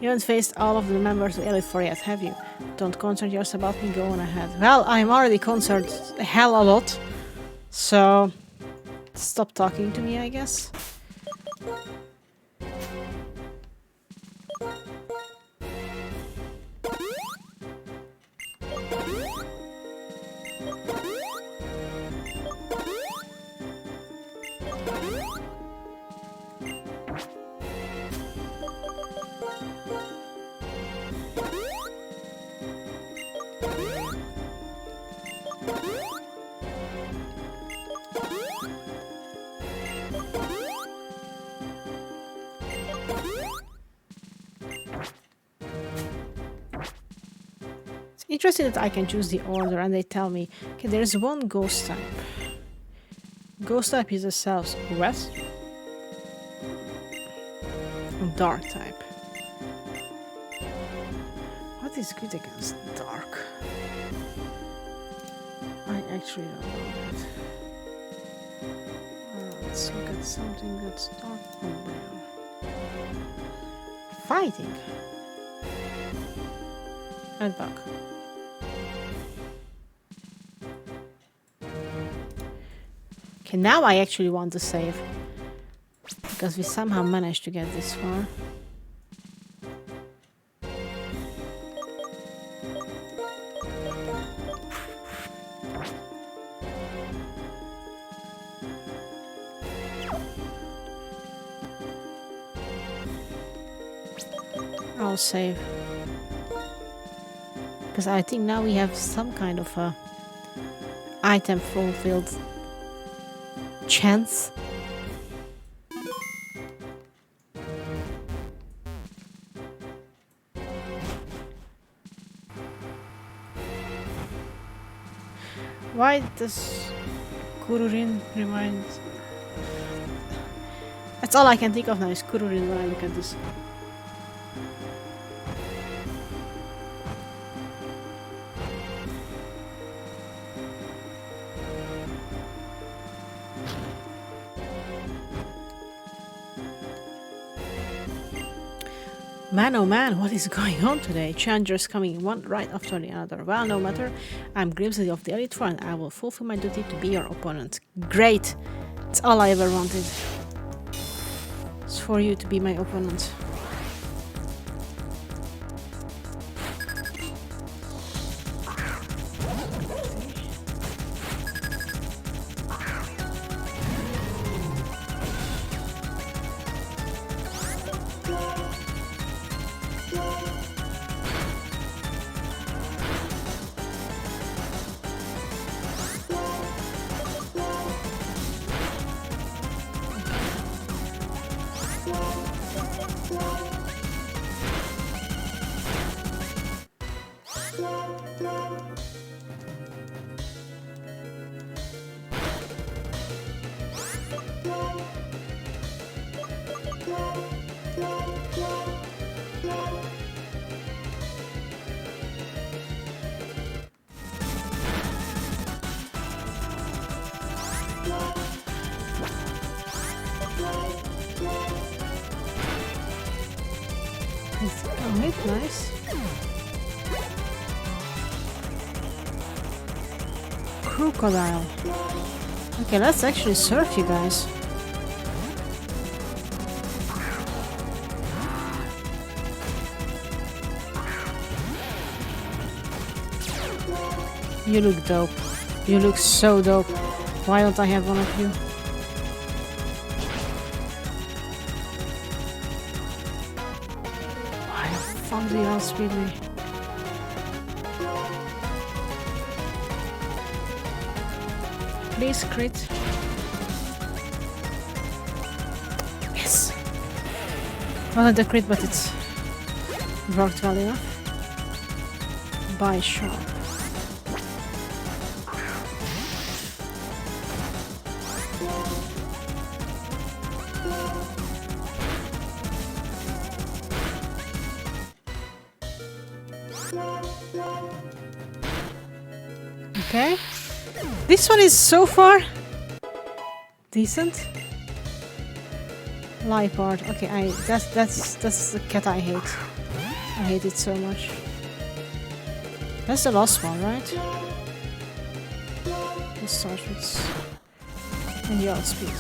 You haven't faced all of the members of Elite Four yet, have you? Don't concern yourself about me, go on ahead. Well, I'm already concerned a hell a lot. So, stop talking to me, I guess. Interesting that I can choose the order and they tell me, okay, there's one ghost type. Ghost type is a southwest. Dark type. What is good against dark? I actually don't know that. Let's look at something that's dark or brown. Fighting. And bug. Okay, now I actually want to save. Because we somehow managed to get this far. I'll save. Because I think now we have some kind of a item fulfilled chance. Why does Kururin remind... That's all I can think of now is Kururin when I look at this. Man, oh man, what is going on today? Challengers coming one right after the other. Well, no matter. I'm Grimsley of the Elite Four and I will fulfill my duty to be your opponent. Great! It's all I ever wanted. It's for you to be my opponent. Nice. Crocodile. Okay, let's actually surf, you guys. You look dope. You look so dope. Why don't I have one of you? Do you outspeed me? Please crit. Yes! Wasn't a crit, but it's worked well enough. By sharp. Okay, this one is so far decent. Liepard. Okay, that's the cat I hate. I hate it so much. That's the last one, right? Let's start with and your speed.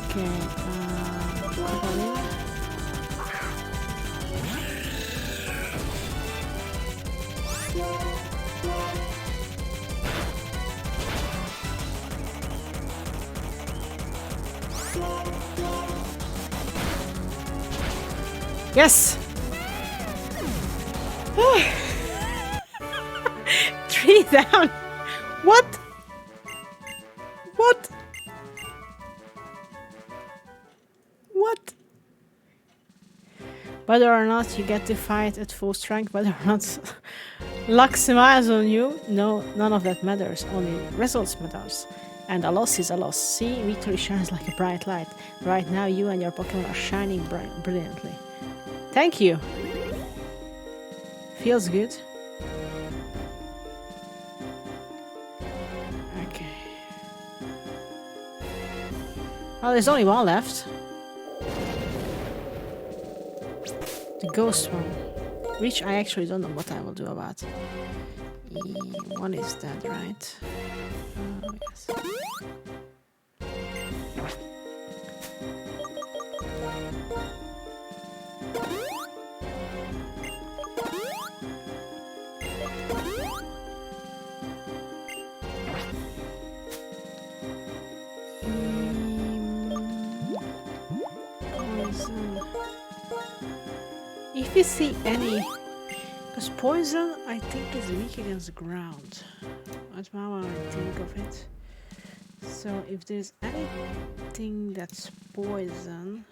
Okay. Yes! 3 down! What? What? What? Whether or not you get to fight at full strength, whether or not luck smiles on you, no, none of that matters. Only results matters. And a loss is a loss. See, victory shines like a bright light. Right now, you and your Pokémon are shining brilliantly. Thank you. Feels good. Okay. Oh, there's only one left. The ghost one, which I actually don't know what I will do about. One is dead, right? Yes. If you see any, because poison I think is weak against ground. That's how I think of it. So if there's anything that's poison,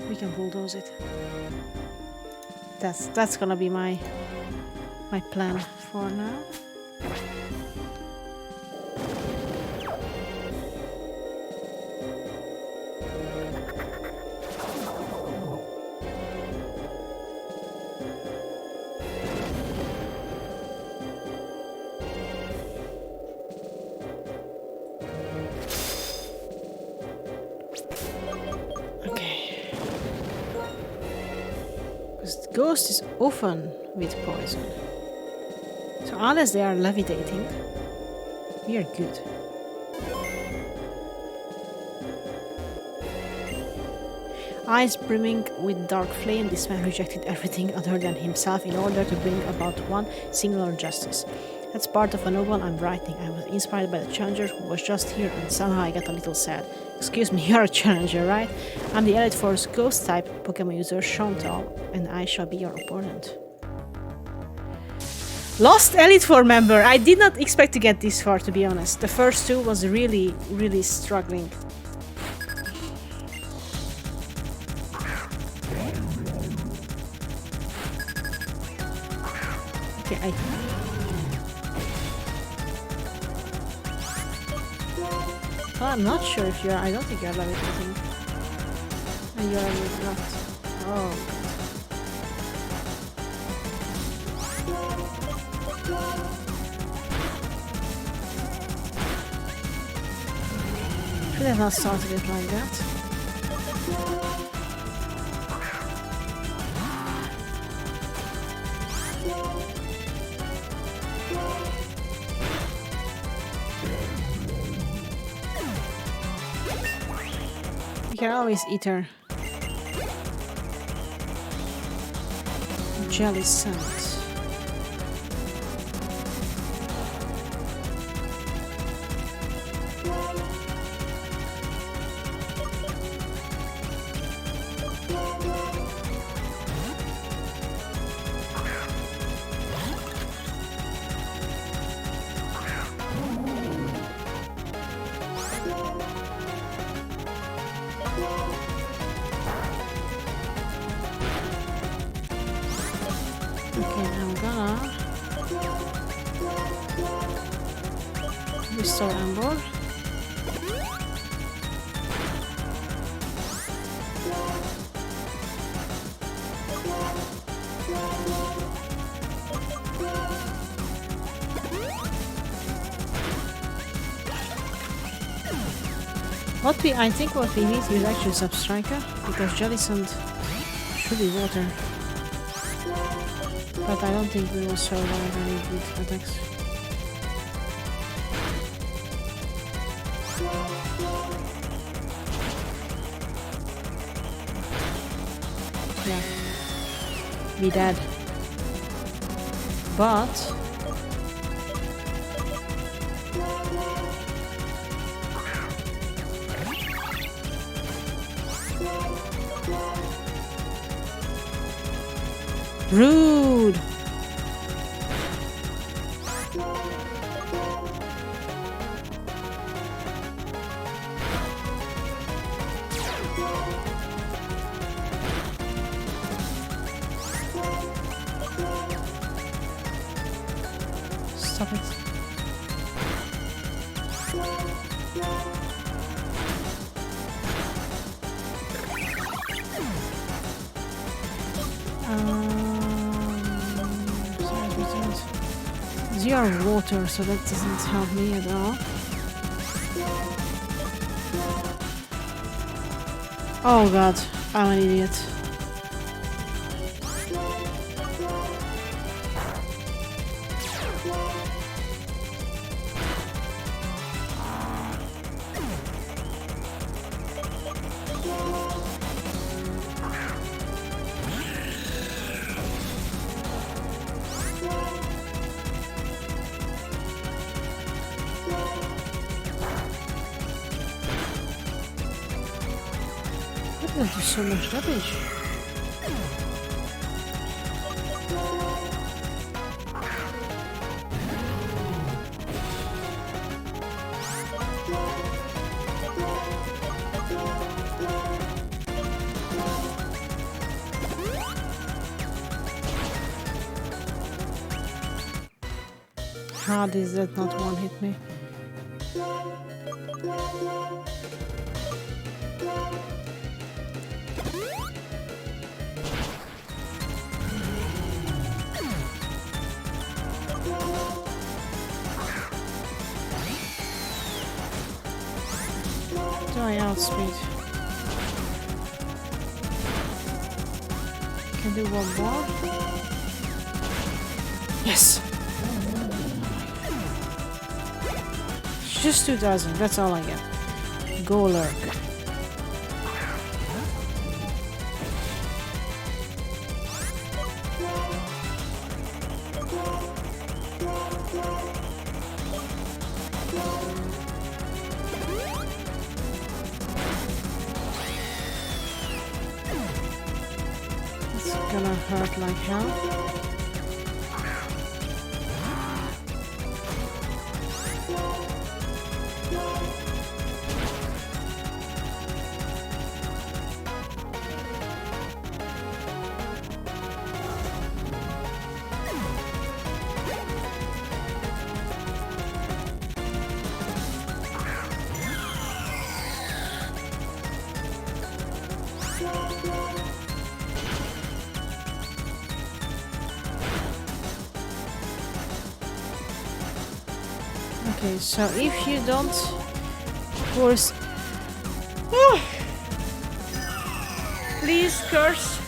we can bulldoze it. That's gonna be my plan for now. Ghost is often with poison. So unless they are levitating, we are good. Eyes brimming with dark flame, this man rejected everything other than himself in order to bring about one singular justice. That's part of a novel I'm writing. I was inspired by the challenger who was just here, and somehow I got a little sad. Excuse me, you're a challenger, right? I'm the Elite Force Ghost type Pokemon user Chantal, and I shall be your opponent. Lost Elite Four member! I did not expect to get this far, to be honest. The first two was really, really struggling. Okay, I'm not sure if you're. I don't think you're levitating. And you're not. Oh. Should have not started it like that. You can always eat her. Jelly sand. Restore Amber. I think what we need is actually Substriker, because Jelly Sand should be water. But I don't think we will survive any good attacks. Yeah, be dead. But rude. Stop it. You are water, so that doesn't help me at all. Oh god, I'm an idiot. That does so much damage. How does that not one hit me? Die outspeed. Can do one more. Yes! Just 2000, that's all I get. Go lurk. It's gonna hurt like hell. Okay, so if you don't force... Oh! Please curse.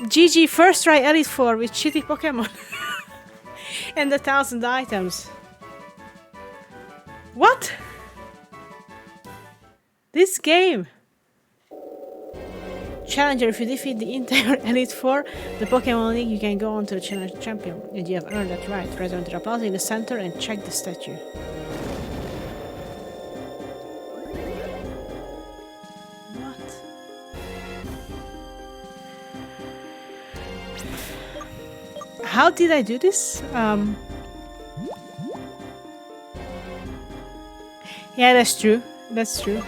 GG, first try Elite 4 with shitty Pokemon. And 1,000 items. What? This game. Challenger, if you defeat the entire Elite 4, the Pokemon League, you can go on to the Challenger Champion. And you have earned that right. Return to the plaza in the center and check the statue. What? How did I do this? Yeah, that's true. That's true.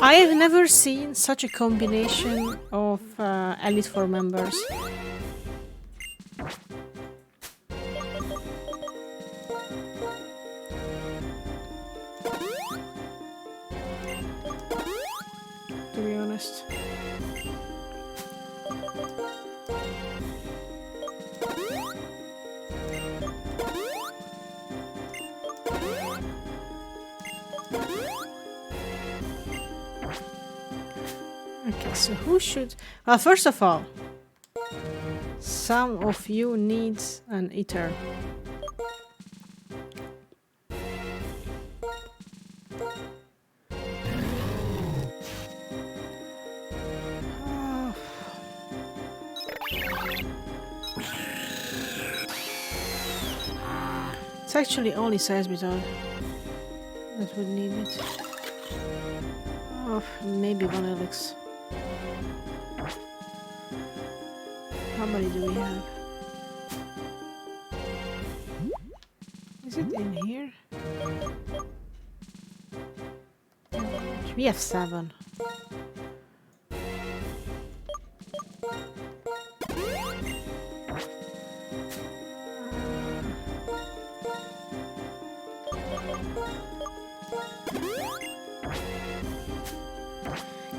I have never seen such a combination of Elite 4 members. To be honest. Okay, so who should... Well, first of all, some of you need an eater. It's actually only Seismiton that would need it. Oh, maybe one Elix. How many do we have? Is it in here? We have 7.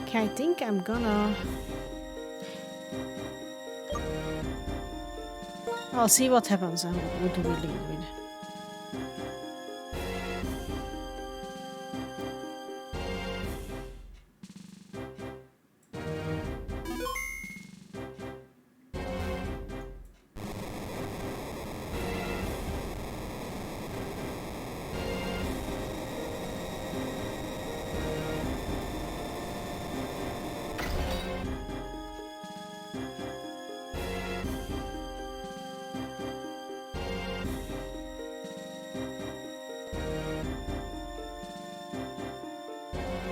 Okay, I think I'm gonna... I'll see what happens and what do we lead with.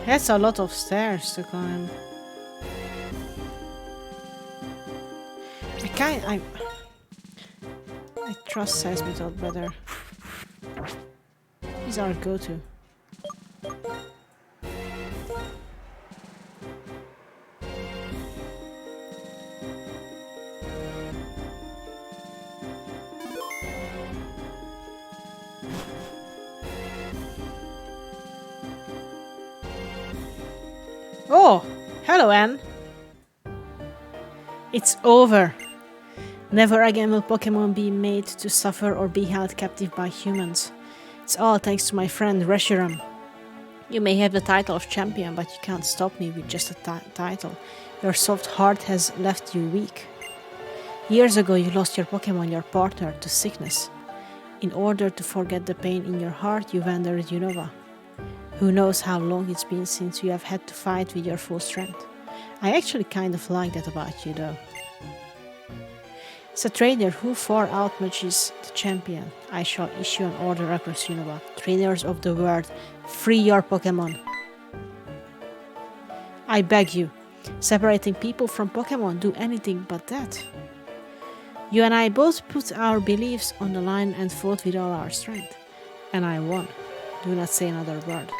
That's a lot of stairs to climb. I trust Seismic better. He's our go-to. Oh, hello, Anne. It's over. Never again will Pokémon be made to suffer or be held captive by humans. It's all thanks to my friend Reshiram. You may have the title of champion, but you can't stop me with just a title. Your soft heart has left you weak. Years ago you lost your Pokémon, your partner, to sickness. In order to forget the pain in your heart, you wandered Unova. Who knows how long it's been since you have had to fight with your full strength. I actually kind of like that about you, though. As a trainer who far outmatches the champion, I shall issue an order across Unova. Trainers of the world, free your Pokémon. I beg you, separating people from Pokémon, do anything but that. You and I both put our beliefs on the line and fought with all our strength. And I won. Do not say another word.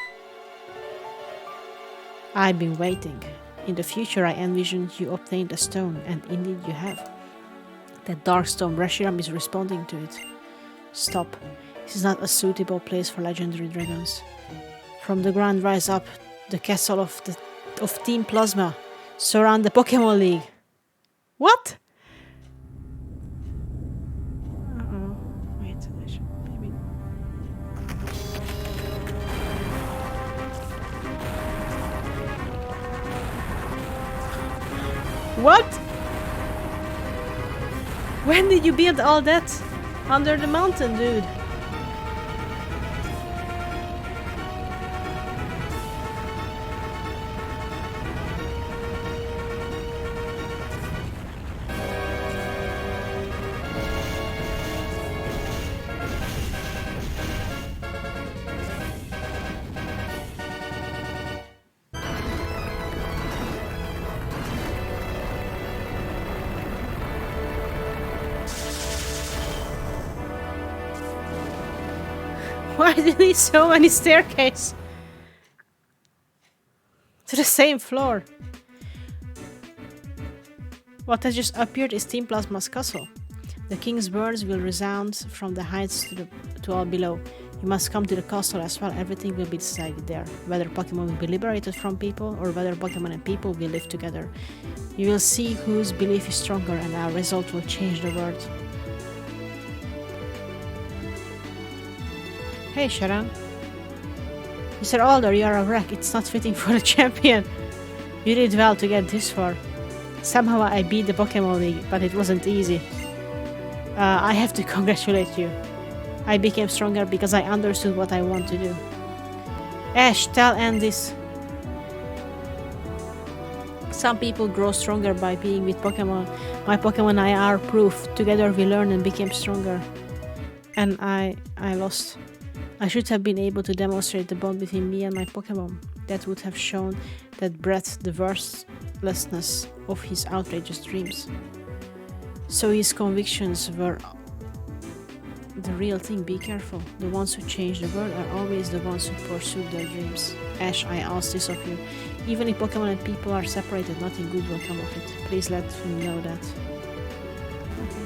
I've been waiting. In the future I envisioned you obtained a stone, and indeed you have. That dark stone, Reshiram is responding to it. Stop. This is not a suitable place for legendary dragons. From the ground rise up the castle of Team Plasma. Surround the Pokémon League. What? Uh-oh. Wait, I should maybe... What? When did you build all that? Under the mountain, dude. Why do you need so many staircases? To the same floor. What has just appeared is Team Plasma's castle. The king's words will resound from the heights to all below. You must come to the castle as well. Everything will be decided there. Whether Pokemon will be liberated from people or whether Pokemon and people will live together. You will see whose belief is stronger, and our result will change the world. Hey, Sharon. Mr. Alder, you are a wreck. It's not fitting for a champion. You did well to get this far. Somehow I beat the Pokémon League, but it wasn't easy. I have to congratulate you. I became stronger because I understood what I want to do. Ash, tell Anne this. Some people grow stronger by being with Pokémon. My Pokémon and I are proof. Together we learned and became stronger. And I lost. I should have been able to demonstrate the bond between me and my Pokémon. That would have shown that Brett the worthlessness of his outrageous dreams. So his convictions were the real thing. Be careful. The ones who change the world are always the ones who pursue their dreams. Ash, I ask this of you. Even if Pokémon and people are separated, nothing good will come of it. Please let him know that. Okay.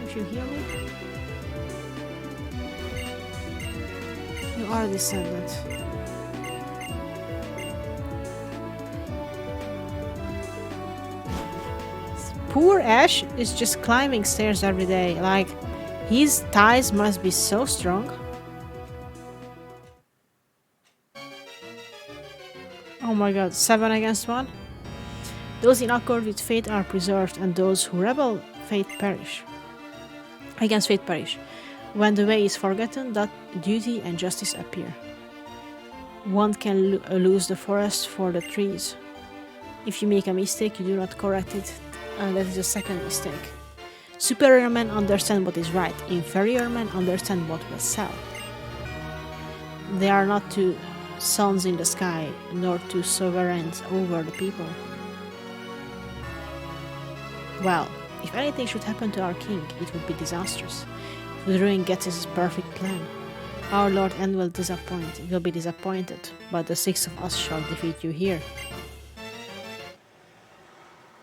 If you hear me? You are a descendant. Poor Ash is just climbing stairs every day. Like, his thighs must be so strong. Oh my god, 7 against 1? Those in accord with fate are preserved, and those who rebel against fate perish. When the way is forgotten, that duty and justice appear. One can lose the forest for the trees. If you make a mistake, you do not correct it, and that is the second mistake. Superior men understand what is right. Inferior men understand what will sell. They are not two suns in the sky, nor two sovereigns over the people. Well, if anything should happen to our king, it would be disastrous. If the ruin gets his perfect plan, our Lord End will be disappointed, but the 6 of us shall defeat you here.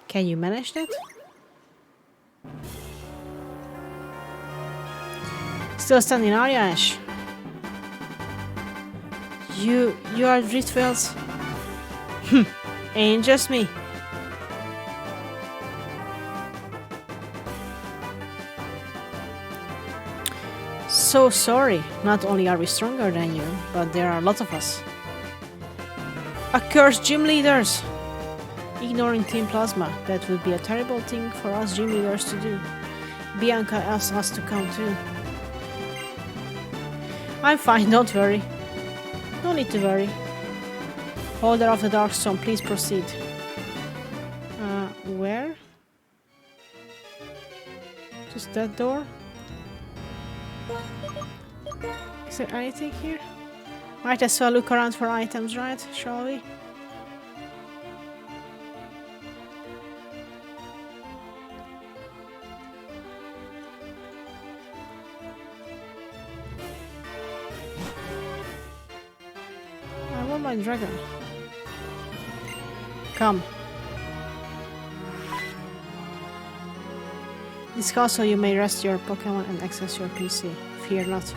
Can you manage that? Still standing, are you, Ash? You are Driftwells? Ain't just me. So sorry. Not only are we stronger than you, but there are a lot of us. Accursed gym leaders! Ignoring Team Plasma. That would be a terrible thing for us gym leaders to do. Bianca asked us to come too. I'm fine, don't worry. No need to worry. Holder of the Darkstone, please proceed. Where? Just that door? Is there anything here? Might as well look around for items, right? Shall we? I want my dragon. Come. This castle you may rest your Pokémon and access your PC. Fear not.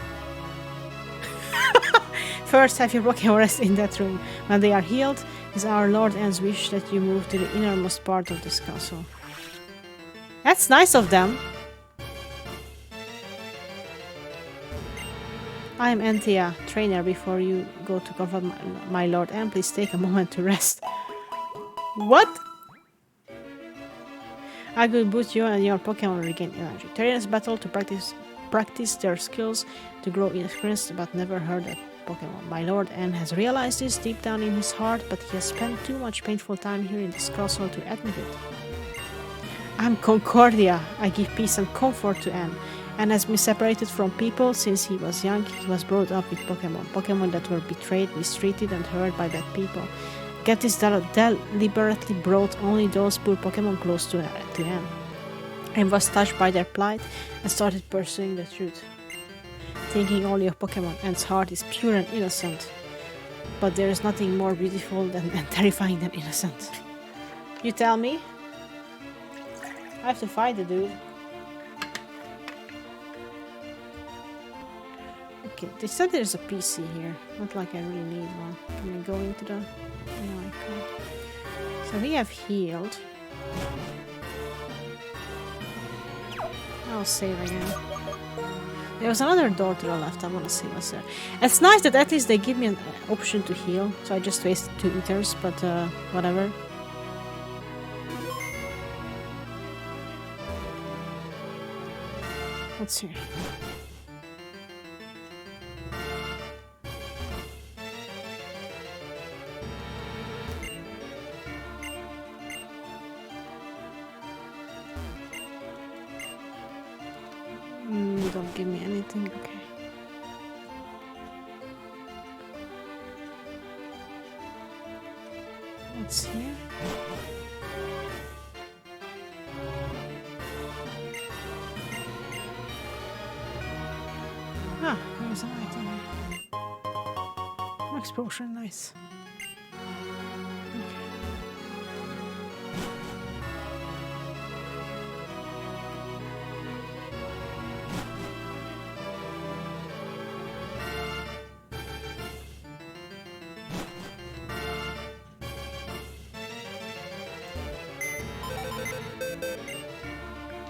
First, have your Pokémon rest in that room. When they are healed, it is our Lord End's wish that you move to the innermost part of this castle. That's nice of them. I am Anthea, trainer. Before you go to confront my Lord End, please take a moment to rest. What? I will boost you and your Pokémon regain energy. Trainers battle to practice their skills to grow in experience, but never hurt a Pokémon. My Lord N has realized this deep down in his heart, but he has spent too much painful time here in this castle to admit it. I'm Concordia. I give peace and comfort to N. N has been separated from people since he was young. He was brought up with Pokémon. Pokémon that were betrayed, mistreated, and hurt by bad people. Get this deliberately brought only those poor Pokémon close to N. And was touched by their plight and started pursuing the truth. Thinking only of Pokémon, N's heart is pure and innocent. But there is nothing more beautiful and terrifying than innocent. You tell me? I have to fight the dude. Okay, they said there's a PC here. Not like I really need one. Can I go into the... No, I can't. So we have healed. I'll save again. There was another door to the left. I want to see what's there. It's nice that at least they give me an option to heal. So I just wasted 2 ethers, but whatever. What's here? Don't give me anything, okay. What's here? Ah, there's an item here. Max potion, nice.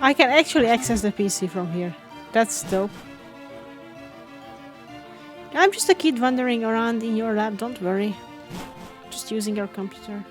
I can actually access the PC from here. That's dope. I'm just a kid wandering around in your lab, don't worry. Just using your computer.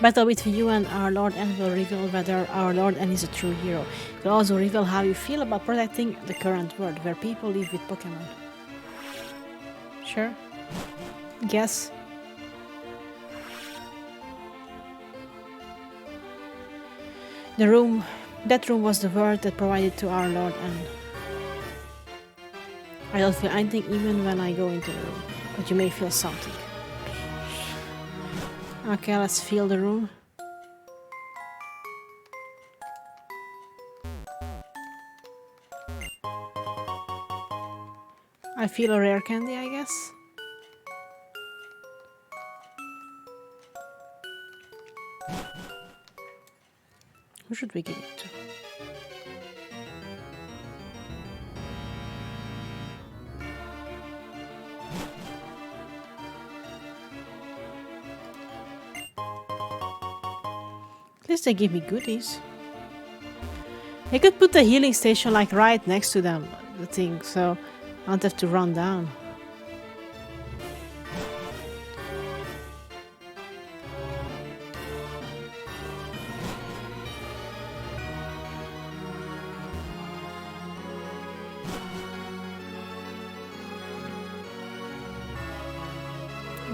Battle between you and our Lord N will reveal whether our Lord N is a true hero. It will also reveal how you feel about protecting the current world, where people live with Pokémon. Sure. Guess. That room was the world that provided to our Lord N. I don't feel anything even when I go into the room, but you may feel something. Okay, let's feel the room. I feel a rare candy, I guess. Who should we give it to? At least they give me goodies. They could put the healing station like right next to them, the thing, so I don't have to run down.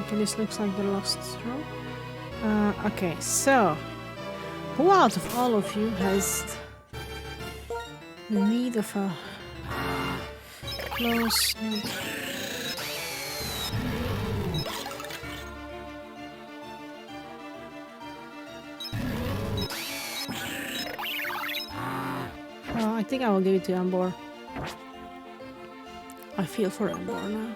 Okay, this looks like the lost room. Okay, so who out of all of you has the need of a close? I think I will give it to Ambor. I feel for Ambor now.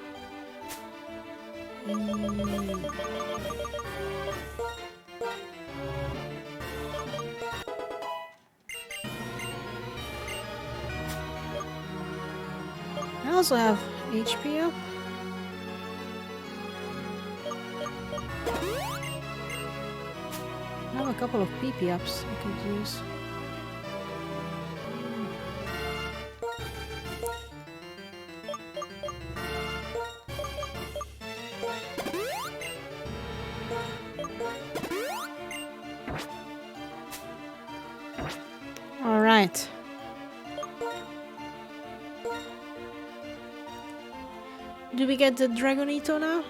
I also have HP up. I have a couple of PP ups I could use. All right. Do we get the Dragonito now?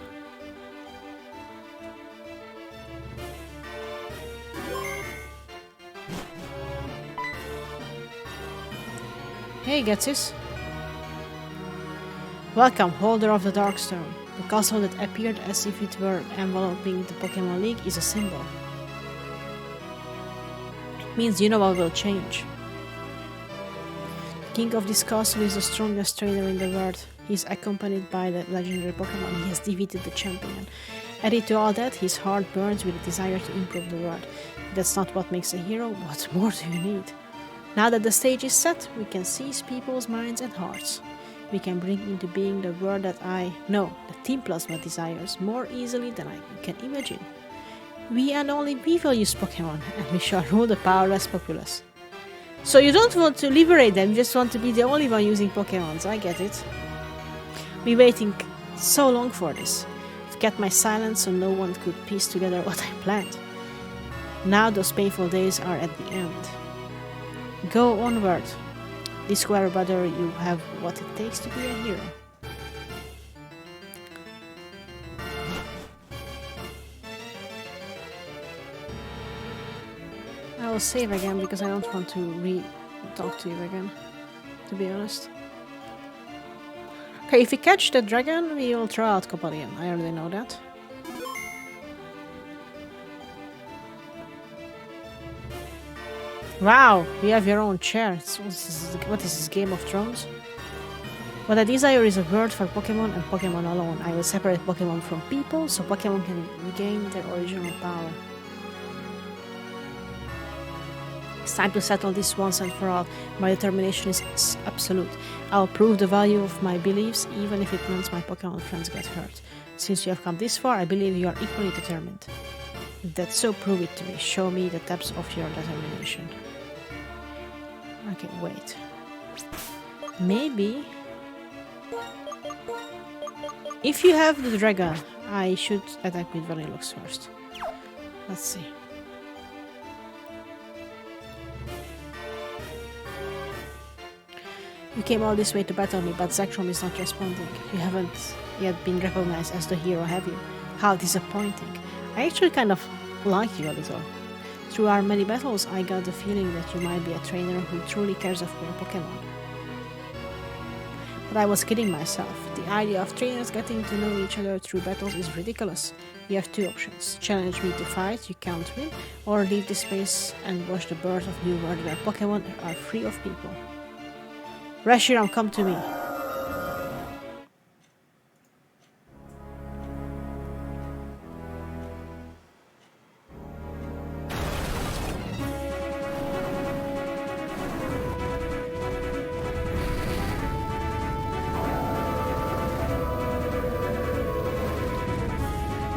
Hey, Getsis. Welcome, holder of the Darkstone. The castle that appeared as if it were enveloping the Pokémon League is a symbol. It means you know what will change. The king of this castle is the strongest trainer in the world. He is accompanied by the legendary Pokémon. He has defeated the champion. Added to all that, his heart burns with a desire to improve the world. That's not what makes a hero. What more do you need? Now that the stage is set, we can seize people's minds and hearts. We can bring into being the world that the Team Plasma desires, more easily than I can imagine. We and only we will use Pokémon, and we shall rule the powerless populace. So you don't want to liberate them, you just want to be the only one using Pokémons, I get it. Been waiting so long for this. I've kept my silence so no one could piece together what I planned. Now those painful days are at the end. Go onward. Discover whether you have what it takes to be a hero. I will save again because I don't want to re-talk to you again, to be honest. Okay, if we catch the dragon, we will throw out Copalion. I already know that. Wow, you have your own chair. What is this, Game of Thrones? What I desire is a world for Pokemon and Pokemon alone. I will separate Pokemon from people so Pokemon can regain their original power. It's time to settle this once and for all. My determination is absolute. I'll prove the value of my beliefs even if it means my Pokemon friends get hurt. Since you have come this far, I believe you are equally determined. If that's so, prove it to me. Show me the depths of your determination. Okay, wait. Maybe... if you have the dragon, I should attack with Vanilluxe first. Let's see. You came all this way to battle me, but Zekrom is not responding. You haven't yet been recognized as the hero, have you? How disappointing. I actually kind of like you a little. Through our many battles, I got the feeling that you might be a trainer who truly cares for Pokemon. But I was kidding myself. The idea of trainers getting to know each other through battles is ridiculous. You have two options. Challenge me to fight, you can't win, or leave this place and watch the birth of new world where Pokemon are free of people. Reshiram, come to me.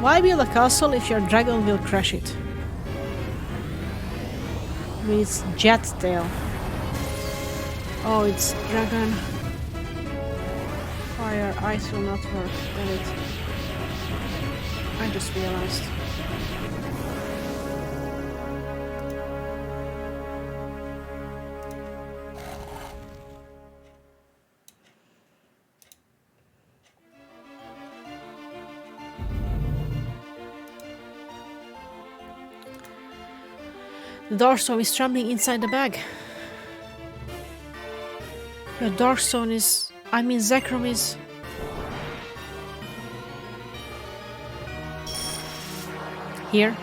Why build a castle if your dragon will crash it? With its jet tail. Oh, it's dragon. Fire, ice will not work. Got it. I just realized. The Darkstone is trembling inside the bag. Your Darkstone is... I mean Zekrom is... here.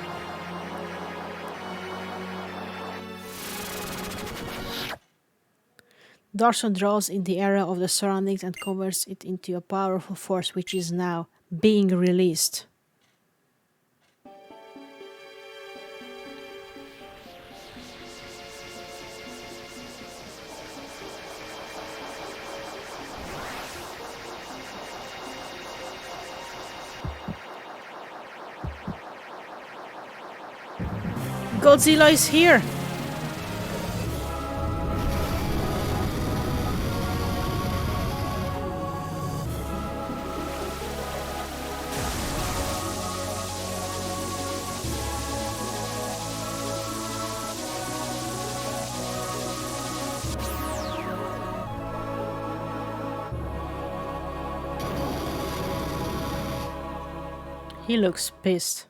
Darkstone draws in the area of the surroundings and converts it into a powerful force which is now being released. Godzilla is here! He looks pissed.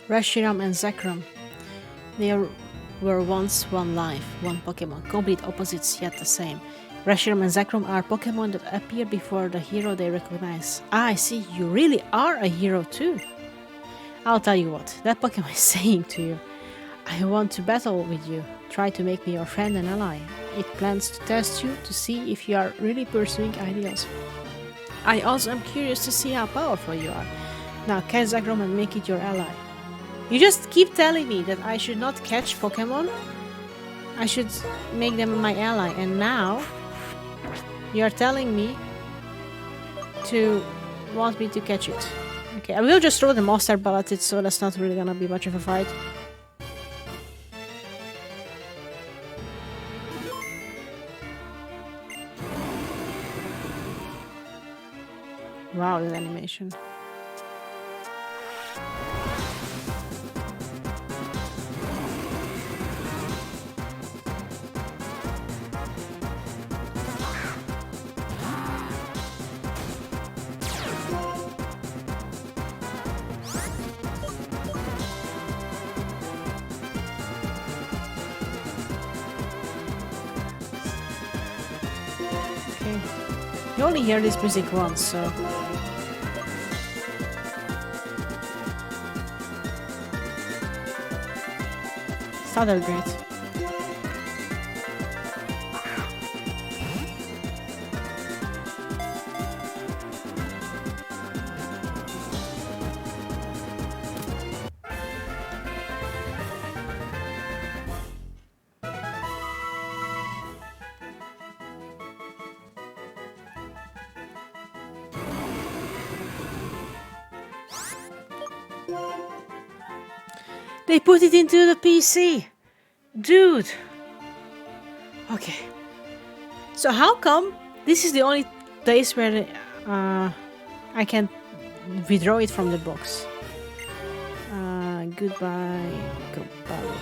Reshiram and Zekrom. They were once one life, one Pokemon, complete opposites yet the same. Reshiram and Zekrom are Pokemon that appear before the hero they recognize. Ah, I see, you really are a hero too. I'll tell you what, that Pokemon is saying to you. I want to battle with you. Try to make me your friend and ally. It plans to test you to see if you are really pursuing ideals. I also am curious to see how powerful you are. Now catch Zekrom and make it your ally. You just keep telling me that I should not catch Pokemon. I should make them my ally. And now you're telling me to want me to catch it. Okay, I will just throw the Monster Ball at it, so that's not really gonna be much of a fight. Wow, that animation. You only hear this music once, so... Other great. They put it into the PC. Dude. Okay. So how come this is the only place where I can withdraw it from the box? Goodbye. Goodbye.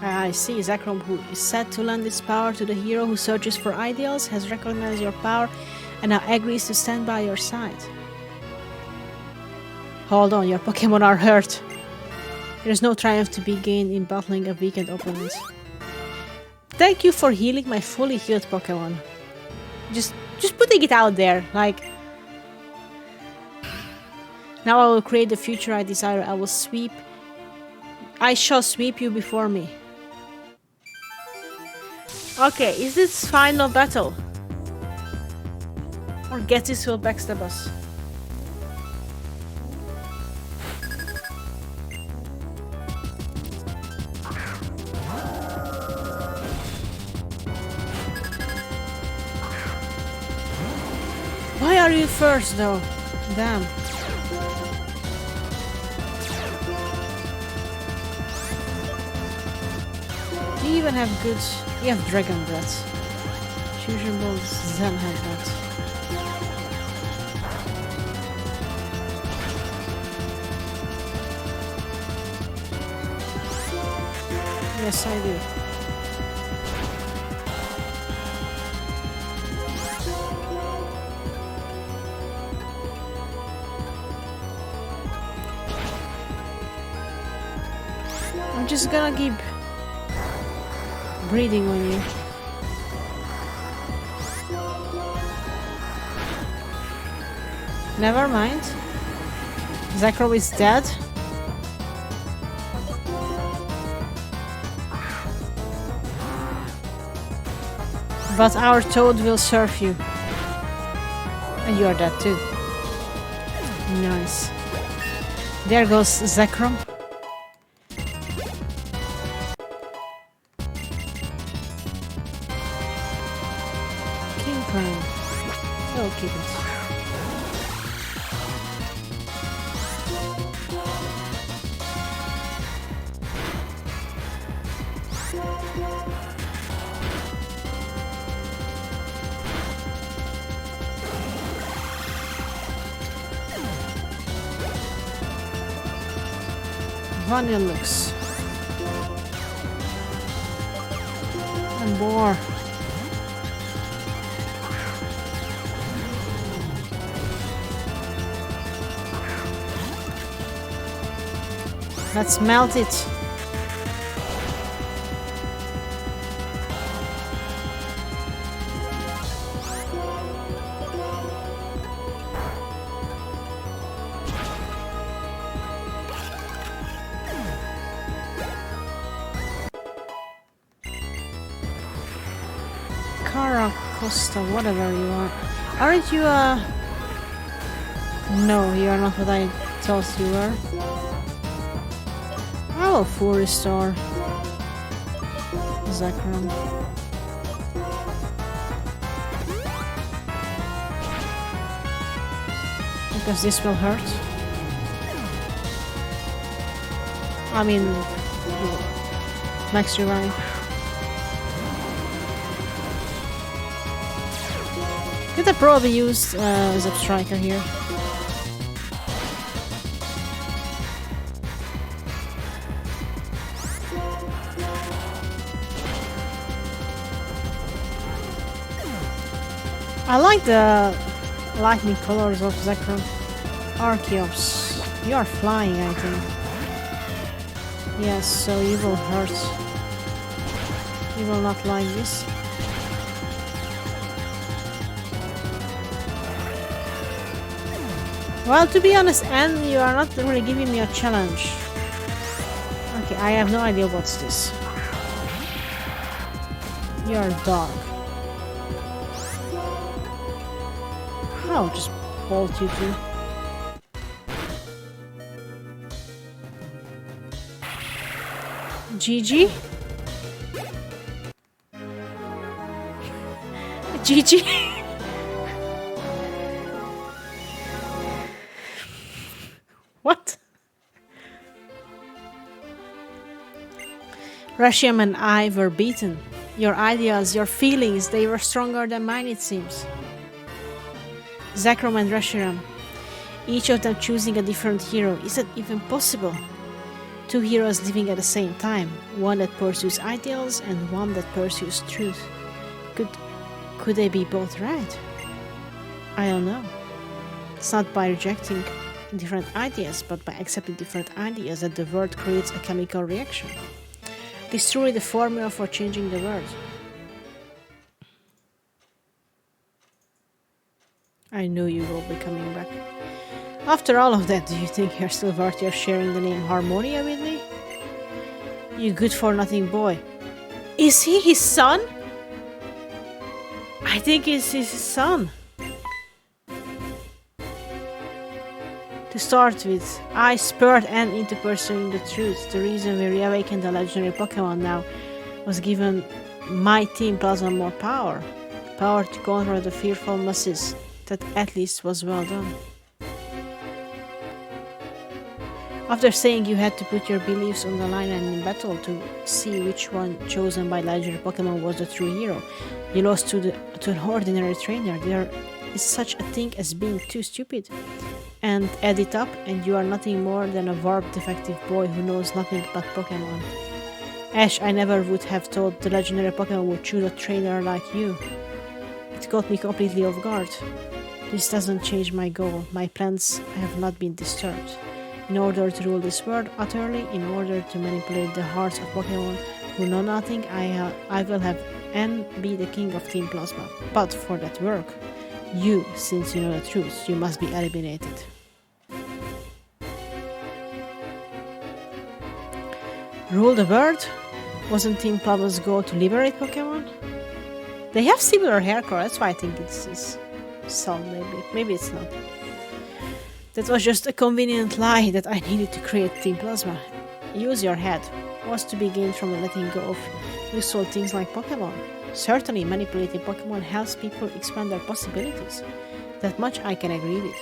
I see. Zekrom, who is said to lend its power to the hero who searches for ideals, has recognized your power and now agrees to stand by your side. Hold on, your Pokémon are hurt. There is no triumph to be gained in battling a weakened opponent. Thank you for healing my fully healed Pokémon. Just putting it out there, like... Now I will create the future I desire. I shall sweep you before me. Okay, is this final battle? Or Getis will backstab us? Why are you first though? Damn. Do you even have good... You have Dragon Breath. Fusion Balls, Zen have that. Yes, I do. I'm just gonna keep breathing on you. Never mind. Zekrom is dead. But our Toad will serve you. And you are dead too. Nice. There goes Zekrom. Oh, keep it. Vanillux. And more. Let's melt it. Costa, whatever you are. Aren't you No, you are not what I thought you were. I will full restore Zekrom. Because this will hurt. I mean, max revive. Could have probably used Zap Striker here. I like the lightning colors of Zekrom. Archeops, you are flying, I think. Yes, so you will hurt. You will not like this. Well, to be honest, Anne, you are not really giving me a challenge. Okay, I have no idea what's this. You're a dog. I'll just bolt you two. GG? GG? What? Rashiam and I were beaten. Your ideas, your feelings, they were stronger than mine, it seems. Zakrom and Rashiram, each of them choosing a different hero. Is it even possible? Two heroes living at the same time, one that pursues ideals and one that pursues truth. Could they be both right? I don't know. It's not by rejecting different ideas, but by accepting different ideas that the world creates a chemical reaction. It is truly the formula for changing the world. I knew you will be coming back. After all of that, do you think you're still worthy of sharing the name Harmonia with me? You good-for-nothing boy. Is he his son? I think it's his son. To start with, I spurred Anne into pursuing the truth. The reason we reawakened the legendary Pokémon now was given my Team Plasma more power. Power to control the fearful masses. That at least was well done. After saying you had to put your beliefs on the line and in battle to see which one chosen by legendary Pokémon was the true hero, you lost to an ordinary trainer. There is such a thing as being too stupid. And add it up, and you are nothing more than a warped, defective boy who knows nothing but Pokémon. Ash, I never would have thought the legendary Pokémon would choose a trainer like you. It caught me completely off guard. This doesn't change my goal. My plans have not been disturbed. In order to rule this world utterly, in order to manipulate the hearts of Pokémon who know nothing, I will have N be the king of Team Plasma. But for that work, you, since you know the truth, you must be eliminated. Rule the world? Wasn't Team Plasma's goal to liberate Pokémon? They have similar hair color, that's why I think it's Sun, maybe. Maybe it's not. That was just a convenient lie that I needed to create Team Plasma. Use your head. What's to be gained from letting go of useful things like Pokémon? Certainly, manipulating Pokémon helps people expand their possibilities. That much I can agree with.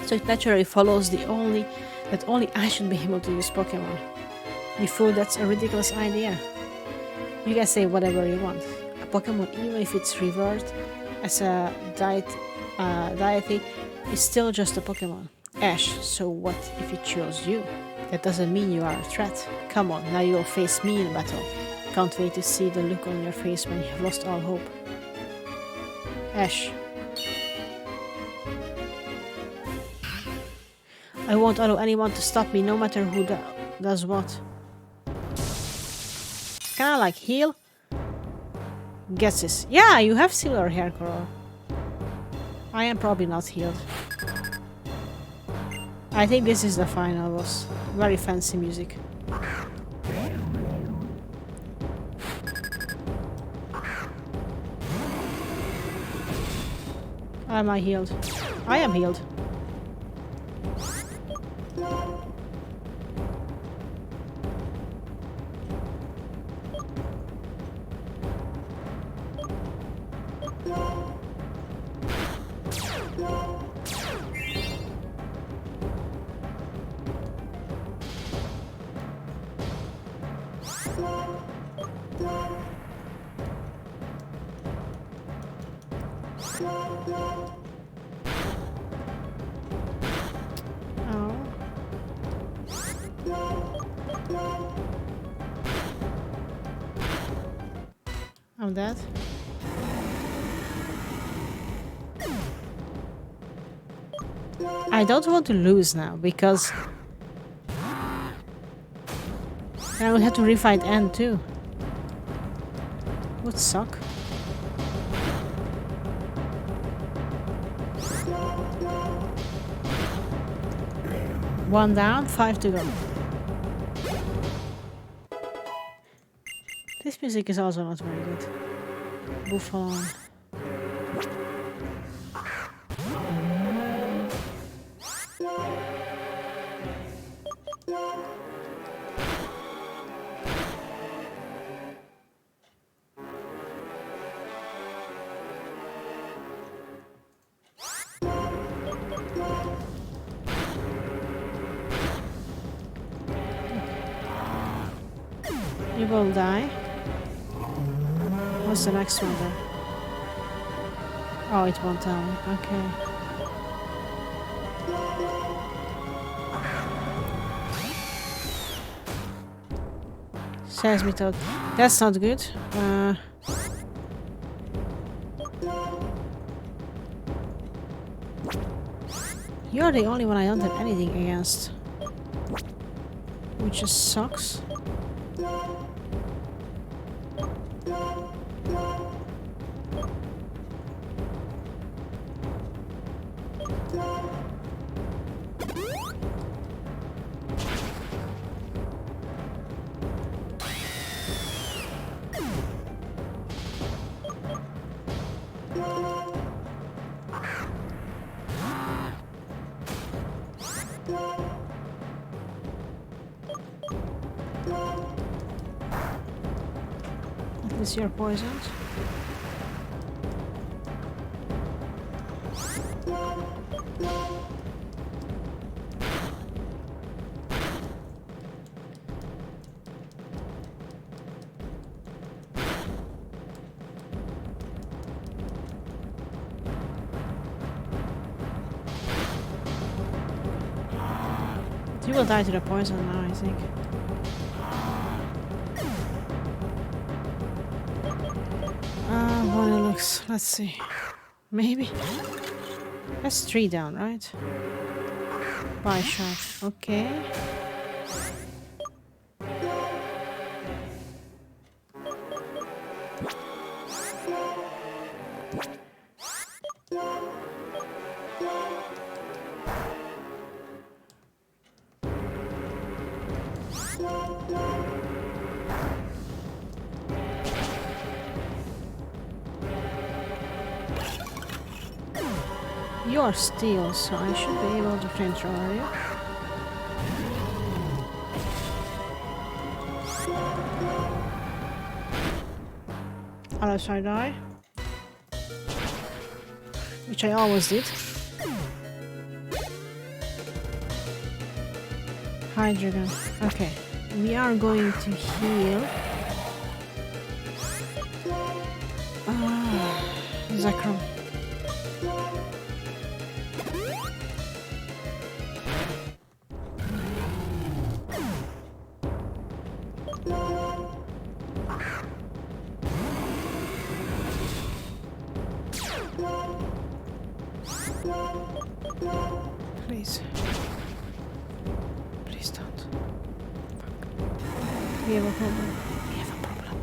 So it naturally follows that only I should be able to use Pokémon. You fool, that's a ridiculous idea. You can say whatever you want. A Pokémon, even if it's revered as a deity, is still just a Pokémon. Ash, so what if it chose you? That doesn't mean you are a threat. Come on, now you'll face me in battle. Can't wait to see the look on your face when you've lost all hope. Ash. I won't allow anyone to stop me, no matter who does what. Can I like heal? Guesses. Yeah, you have similar hair color. I am probably not healed. I think this is the final boss. Very fancy music. Am I healed? I am healed. I'm dead. I don't want to lose now because I will have to refight Anne too. Would suck. One down, 5 to go. This music is also not very good. Buffalo. You will die. What's the next one then? Oh, it won't tell me. Okay. Says me toad. That's not good. You're the only one I don't have anything against. Which just sucks. At least you're poisoned. You will die to the poison now, I think. What it looks. Let's see. Maybe. That's 3 down, right? By shot. Okay. You are steel, so I should be able to flamethrower you. Unless I die. Which I always did. Hydrogen. Okay. We are going to heal. Zakram. Please. Please don't. Fuck. We have a problem. We have a problem.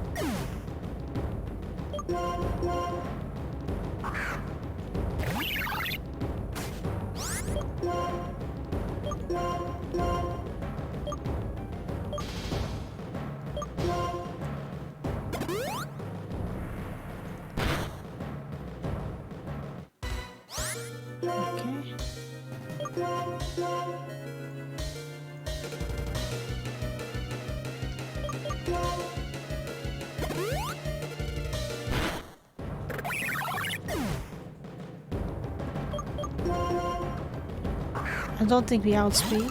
I don't think we outspeed.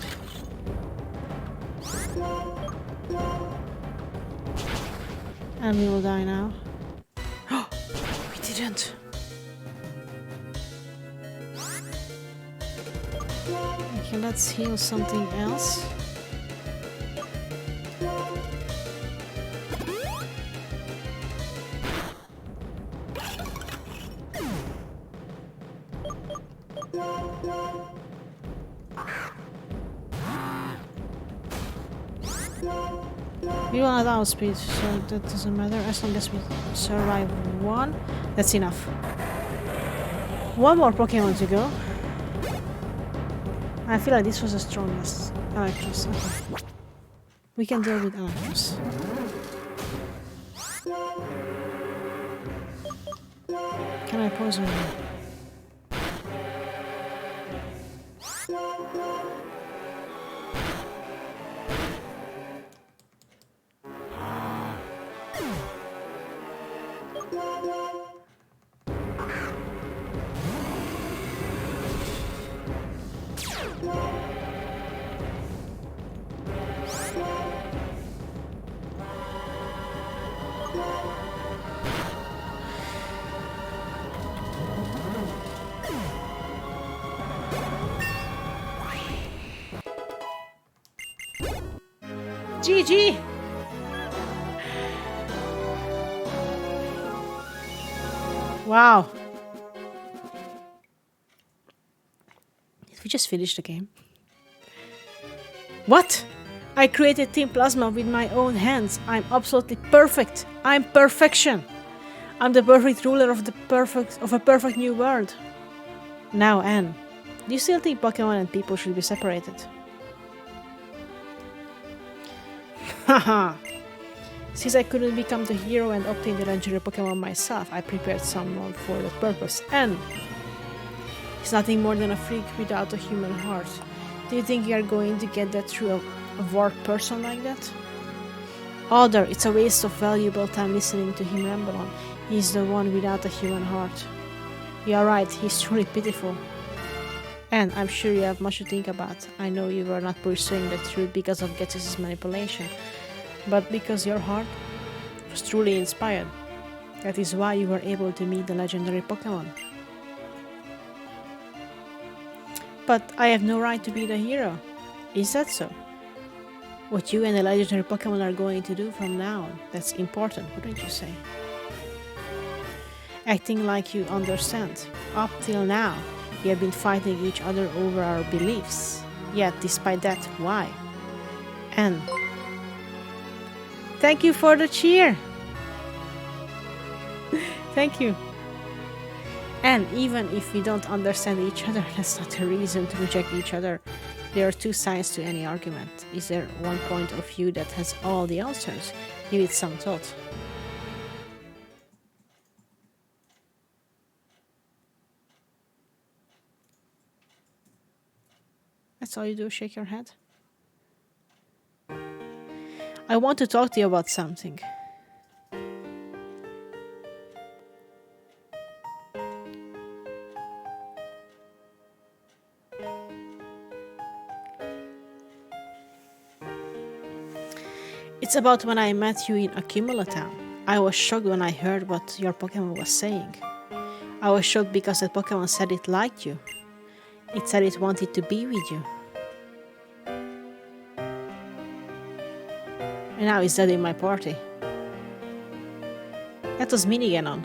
And we will die now. We didn't. Okay, let's heal something else. We will not outspeed, so that doesn't matter as long as we survive one. That's enough. One more Pokemon to go. I feel like this was the strongest. Electros. Okay. We can deal with Electros. Can I pause on you? GG! Wow. Did we just finish the game? What? I created Team Plasma with my own hands. I'm absolutely perfect. I'm perfection. I'm the perfect ruler of a perfect new world. Now, Anne, do you still think Pokemon and people should be separated? Haha. Since I couldn't become the hero and obtain the legendary Pokemon myself, I prepared someone for that purpose. And he's nothing more than a freak without a human heart. Do you think you are going to get that through a warped person like that? Other, it's a waste of valuable time listening to him ramble on. He's the one without a human heart. You are right, he's truly pitiful. And I'm sure you have much to think about. I know you were not pursuing the truth because of Ghetsis' manipulation, but because your heart was truly inspired. That is why you were able to meet the legendary Pokemon. But I have no right to be the hero. Is that so? What you and the legendary Pokemon are going to do from now on, that's important, wouldn't you say? Acting like you understand. Up till now, we have been fighting each other over our beliefs. Yet, despite that, why? And thank you for the cheer! Thank you. And even if we don't understand each other, that's not a reason to reject each other. There are two sides to any argument. Is there one point of view that has all the answers? Give it some thought. That's all you do, shake your head? I want to talk to you about something. It's about when I met you in Accumula Town. I was shocked when I heard what your Pokemon was saying. I was shocked because that Pokemon said it liked you. It said it wanted to be with you. And now it's dead in my party. That was Miniganon.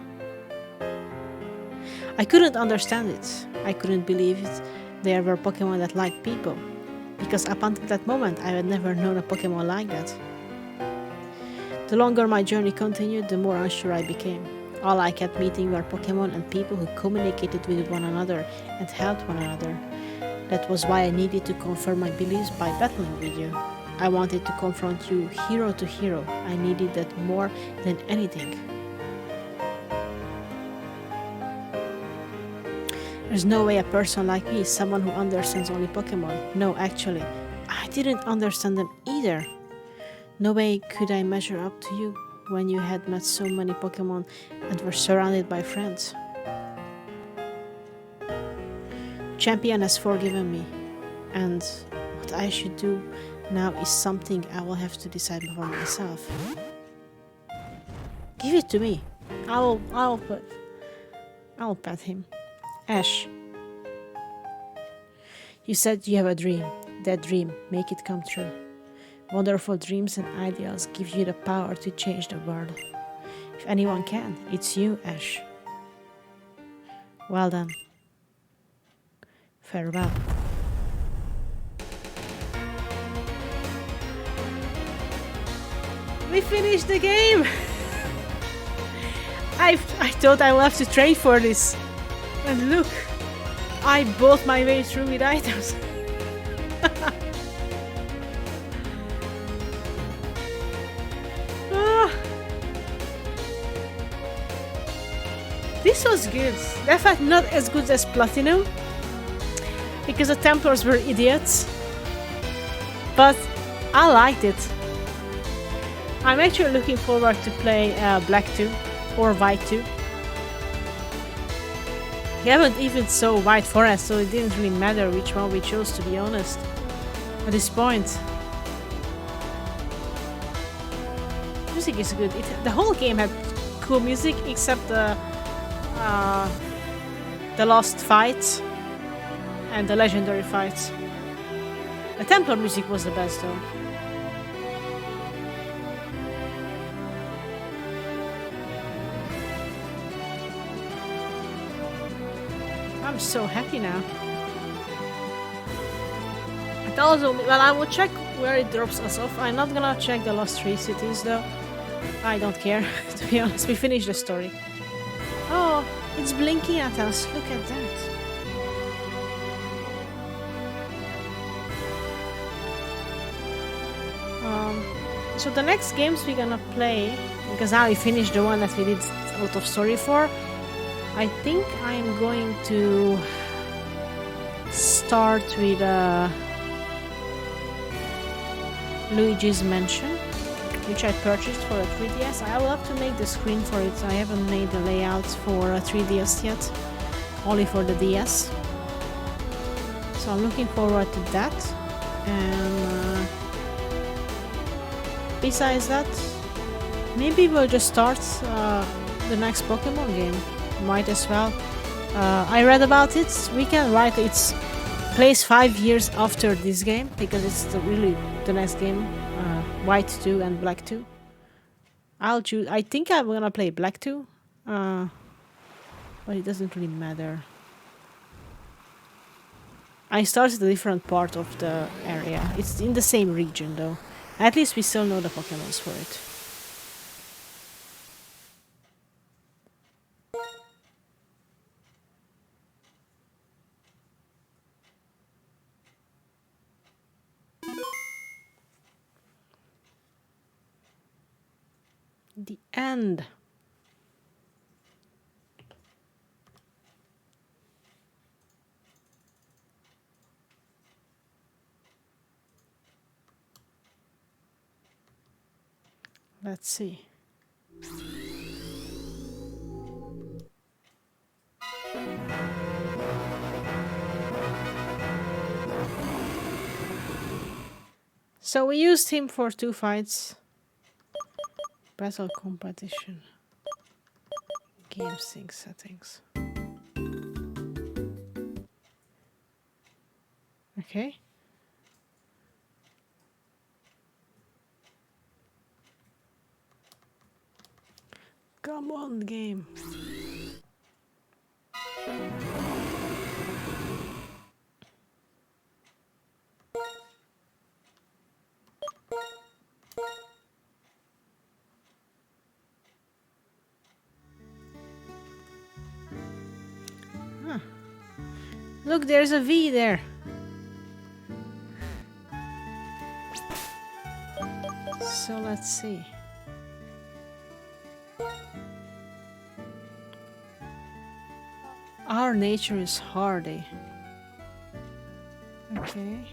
I couldn't understand it. I couldn't believe it. There were Pokemon that liked people. Because up until that moment, I had never known a Pokemon like that. The longer my journey continued, the more unsure I became. All I kept meeting were Pokemon and people who communicated with one another and helped one another. That was why I needed to confirm my beliefs by battling with you. I wanted to confront you hero to hero. I needed that more than anything. There's no way a person like me is someone who understands only Pokemon. No, actually, I didn't understand them either. No way could I measure up to you when you had met so many Pokemon and were surrounded by friends. Champion has forgiven me, and what I should do now is something I will have to decide for myself. Give it to me. I'll pet him. Ash. You said you have a dream. That dream, make it come true. Wonderful dreams and ideals give you the power to change the world. If anyone can, it's you, Ash. Well done. Farewell. We finished the game! I thought I will have to trade for this. And look, I bought my way through with items. Ah. This was good. Definitely not as good as Platinum, because the Templars were idiots. But I liked it. I'm actually looking forward to play Black 2 or White 2. We haven't even saw White Forest, so it didn't really matter which one we chose, to be honest, at this point. Music is good. The whole game had cool music, except the last fight and the legendary fights. The Templar music was the best though. I'm so happy now. It also, well, I will check where it drops us off. I'm not gonna check the last 3 cities though. I don't care, to be honest. We finished the story. Oh, it's blinking at us. Look at that. So the next games we're gonna play, because now we finished the one that we did a lot of story for, I think I'm going to start with Luigi's Mansion, which I purchased for a 3DS. I will have to make the screen for it. I haven't made the layout for a 3DS yet, only for the DS. So I'm looking forward to that. And besides that, maybe we'll just start the next Pokemon game. Might as well. I read about it. We can write it's plays 5 years after this game, because it's really the next game, White 2 and Black 2. I'll choose. I think I'm gonna play Black 2, but it doesn't really matter. I started a different part of the area. It's in the same region though. At least we still know the Pokémons for it. The end. Let's see. So we used him for 2 fights. Battle competition. Game sync settings. Okay. Come on, game. Huh. Look, there's a V there. So let's see. Our nature is hardy. Okay.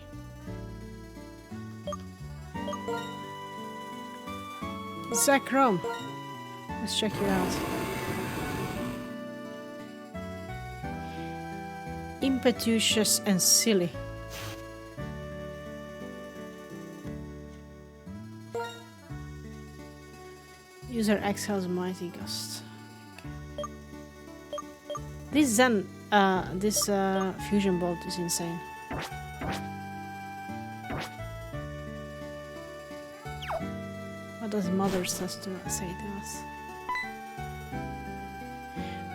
Zekrom. Let's check you out. Impetuous and silly. User exhales mighty gust. This Zen, this fusion bolt is insane. What does Mother say to us?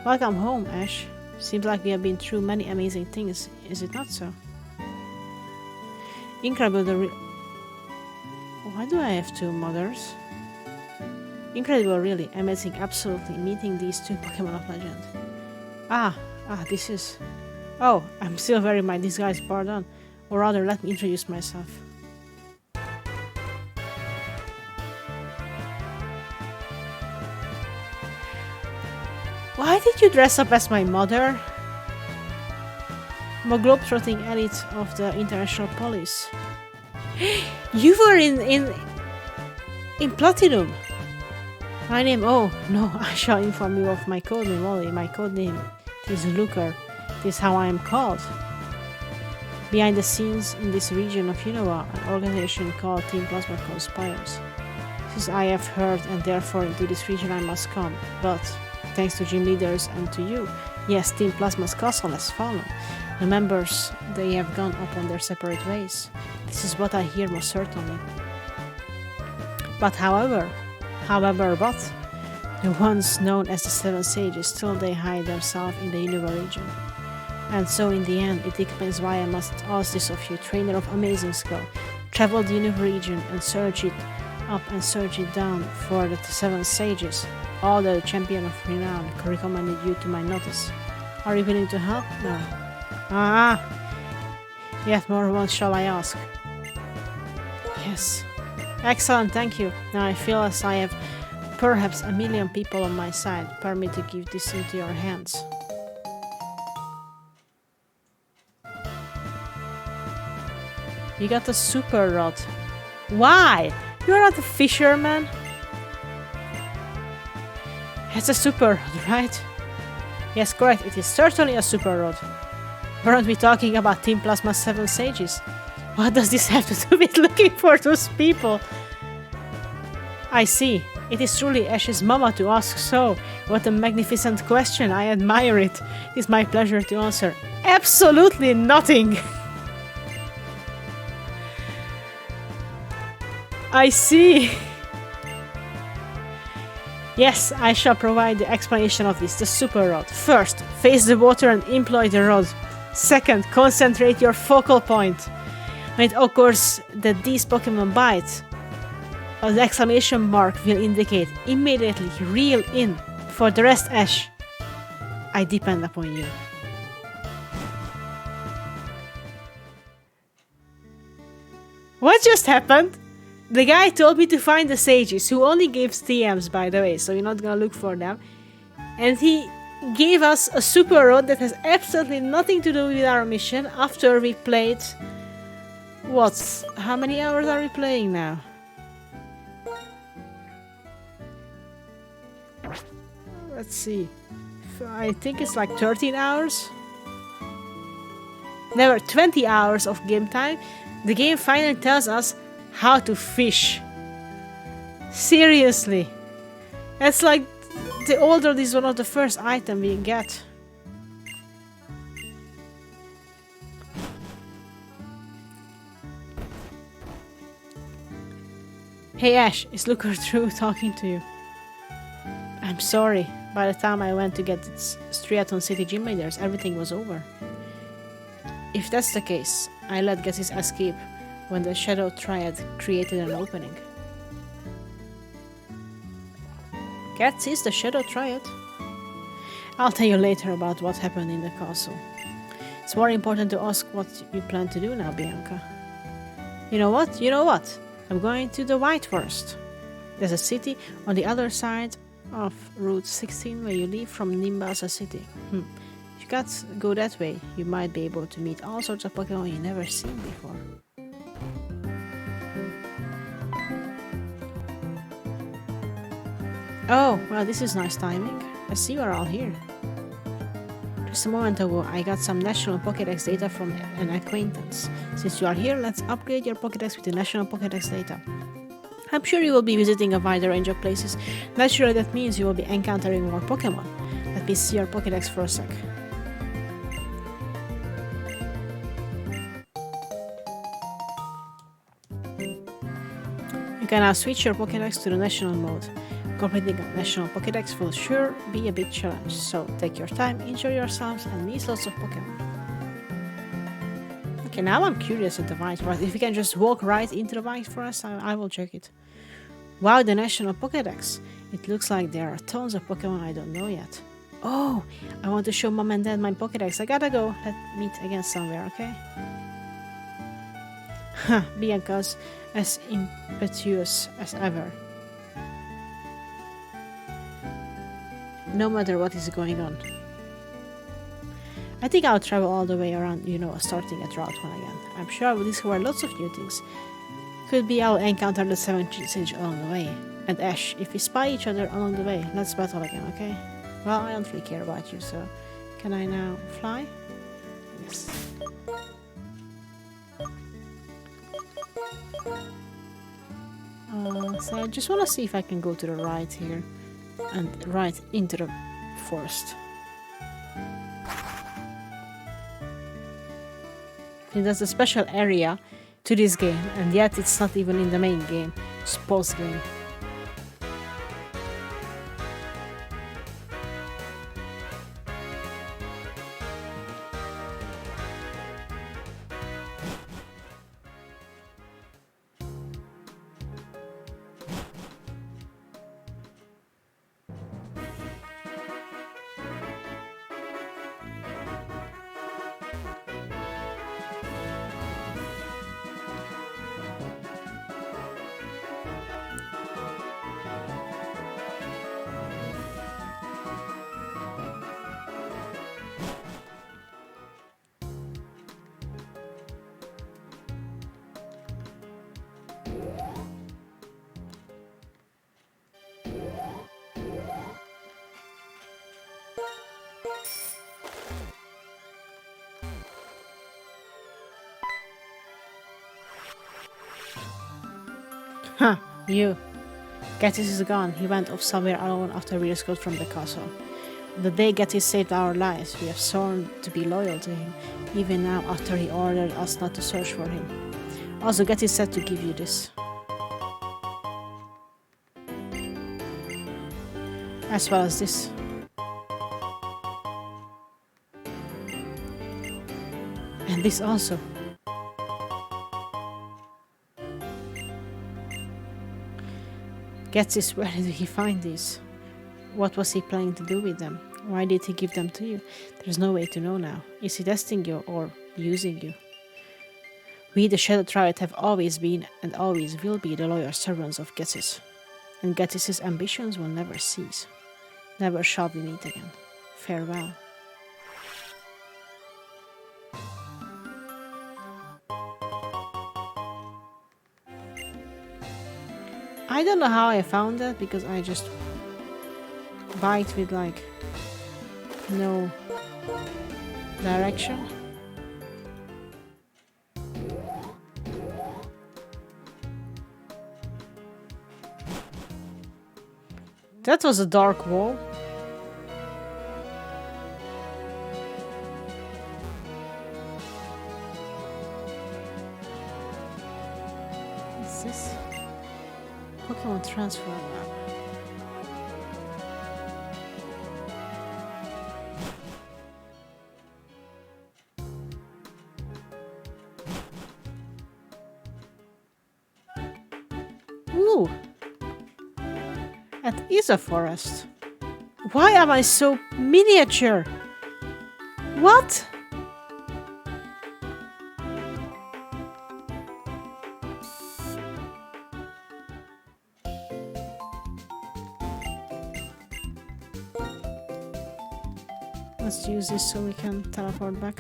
Welcome home, Ash. Seems like we have been through many amazing things, is it not so? Incredible. Why do I have 2 mothers? Incredible, really. Amazing, absolutely. Meeting these 2 Pokemon of legend. This is... Oh, I'm still wearing my disguise, pardon. Or rather, let me introduce myself. Why did you dress up as my mother? I'm a globetrotting elite of the international police. You were in Platinum. My name, oh no, I shall inform you of my codename only. My codename is Looker. This is how I am called. Behind the scenes in this region of Unova, an organization called Team Plasma conspires. This I have heard, and therefore into this region I must come. But thanks to gym leaders and to you, yes, Team Plasma's castle has fallen. The members, they have gone up on their separate ways. This is what I hear most certainly. But however, the ones known as the Seven Sages, still they hide themselves in the Unova region. And so in the end, it explains why I must ask this of you, trainer of amazing skill. Travel the Unova region and search it up and search it down for the Seven Sages. All the champion of renown recommended you to my notice. Are you willing to help? No. Yet more once shall I ask. Yes. Excellent, thank you. Now I feel as I have perhaps a million people on my side. Permit to give this into your hands. You got a super rod. Why? You're not a fisherman. It's a super rod, right? Yes, correct. It is certainly a super rod. Weren't we talking about Team Plasma's 7 Sages? What does this have to do with looking for those people? I see. It is truly Ash's mama to ask so. What a magnificent question. I admire it. It is my pleasure to answer. Absolutely nothing. I see. Yes, I shall provide the explanation of this, the super rod. First, face the water and employ the rod. Second, concentrate your focal point. When it occurs that these Pokémon bite, the exclamation mark will indicate immediately reel in. For the rest, Ash, I depend upon you. What just happened? The guy told me to find the sages, who only gives TMs, by the way, so you're not gonna look for them. And he gave us a super rod that has absolutely nothing to do with our mission after we played... What? How many hours are we playing now? Let's see. I think it's like 13 hours. There were 20 hours of game time. The game finally tells us how to fish. Seriously. It's like the older is one of the first items we get. Hey Ash, is Looker True talking to you? I'm sorry. By the time I went to get Striaton City gym leaders, everything was over. If that's the case, I let Gus's escape when the Shadow Triad created an opening. Cat is the Shadow Triad? I'll tell you later about what happened in the castle. It's more important to ask what you plan to do now, Bianca. You know what? I'm going to the White Forest. There's a city on the other side of Route 16 where you leave from Nimbasa City. If you go that way, you might be able to meet all sorts of Pokémon you've never seen before. Oh, well, this is nice timing. I see you're all here. Just a moment ago, I got some National Pokédex data from an acquaintance. Since you are here, let's upgrade your Pokédex with the National Pokédex data. I'm sure you will be visiting a wider range of places. Naturally, that means you will be encountering more Pokémon. Let me see your Pokédex for a sec. You can now switch your Pokédex to the National mode. Completing a National Pokédex will sure be a big challenge, so take your time, enjoy yourselves, and meet lots of Pokémon. Okay, now I'm curious at the White Forest. If we can just walk right into the White Forest, I will check it. Wow, the National Pokédex. It looks like there are tons of Pokémon I don't know yet. Oh, I want to show Mom and Dad my Pokédex. I gotta go. Let's meet again somewhere, okay? Bianca's as impetuous as ever. No matter what is going on. I think I'll travel all the way around, you know, starting at Route 1 again. I'm sure I will discover lots of new things. Could be I'll encounter the 7th sage along the way. And Ash, if we spy each other along the way, let's battle again, okay? Well, I don't really care about you, so... Can I now fly? Yes. So I just want to see if I can go to the right here. And right into the forest. And there's a special area to this game, and yet it's not even in the main game. It's post game. Huh, you. Getis is gone. He went off somewhere alone after we escaped from the castle. The day Getis saved our lives, we have sworn to be loyal to him, even now after he ordered us not to search for him. Also, Getis said to give you this. As well as this. And this also. Getis, where did he find these? What was he planning to do with them? Why did he give them to you? There's no way to know now. Is he testing you or using you? We, the Shadow Triad, have always been and always will be the loyal servants of Getis. And Getis' ambitions will never cease. Never shall we meet again. Farewell. I don't know how I found that, because I just bite with like no direction. That was a dark wall. What's this? Pokémon transfer map. Ooh! That is a forest. Why am I so miniature? What? Let's use this so we can teleport back.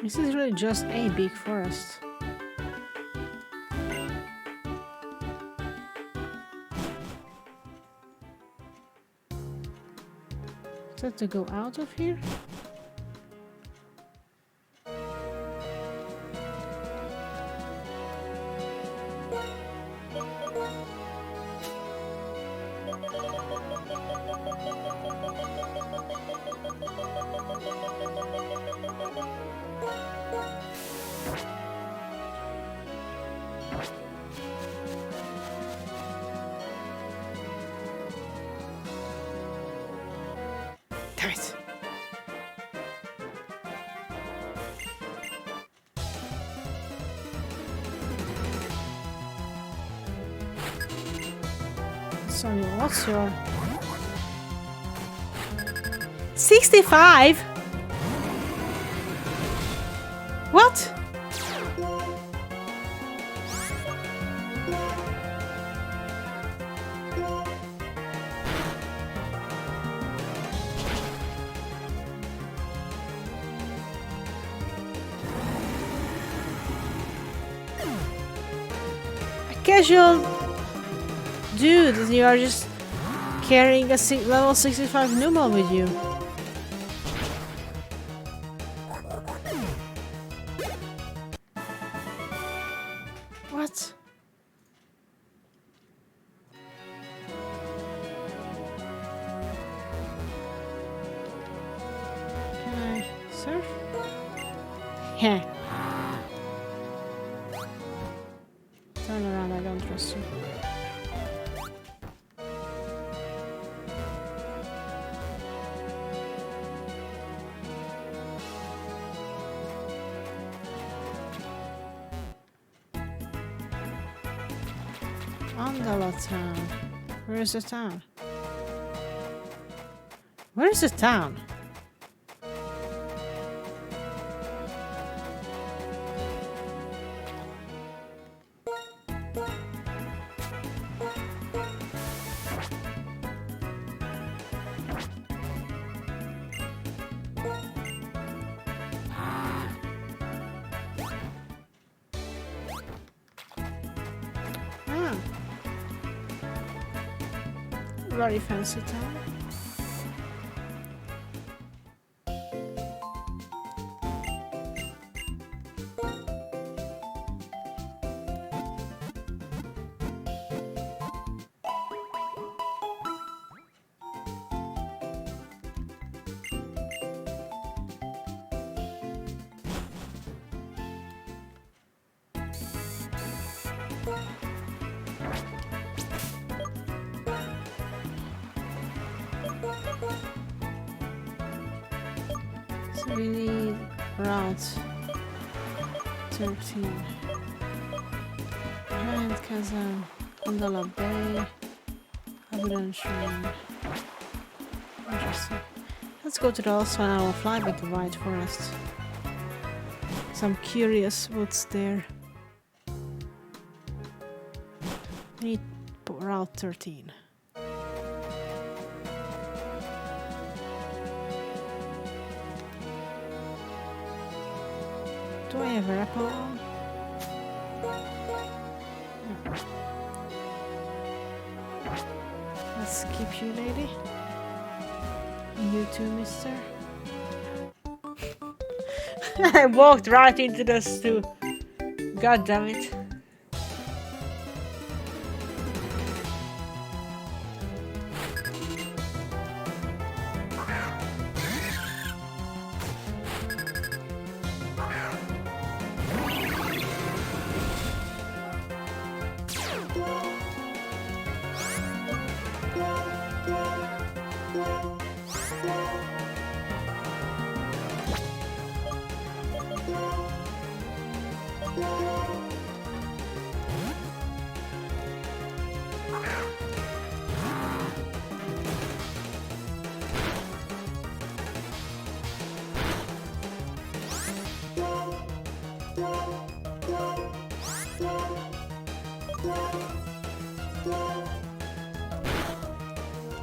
This is really just a big forest. Is that to go out of here? Damn it. Sonny, what's your 65? What? Casual dude, you are just carrying a level 65 Numel with you. What? Can I surf? Yeah. Turn around, I don't trust you. Andala town. Where is the town? Where is the town? Very fancy town. So we need route 13. Giant Chasm, Gondola Bay, Abidan Shrine. Interesting. Let's go to the last one. I will fly back to White Forest. So I'm curious what's there. We need route 13. Do I have a apple on? No. Let's skip you, lady. You too, mister. I walked right into those two. God damn it.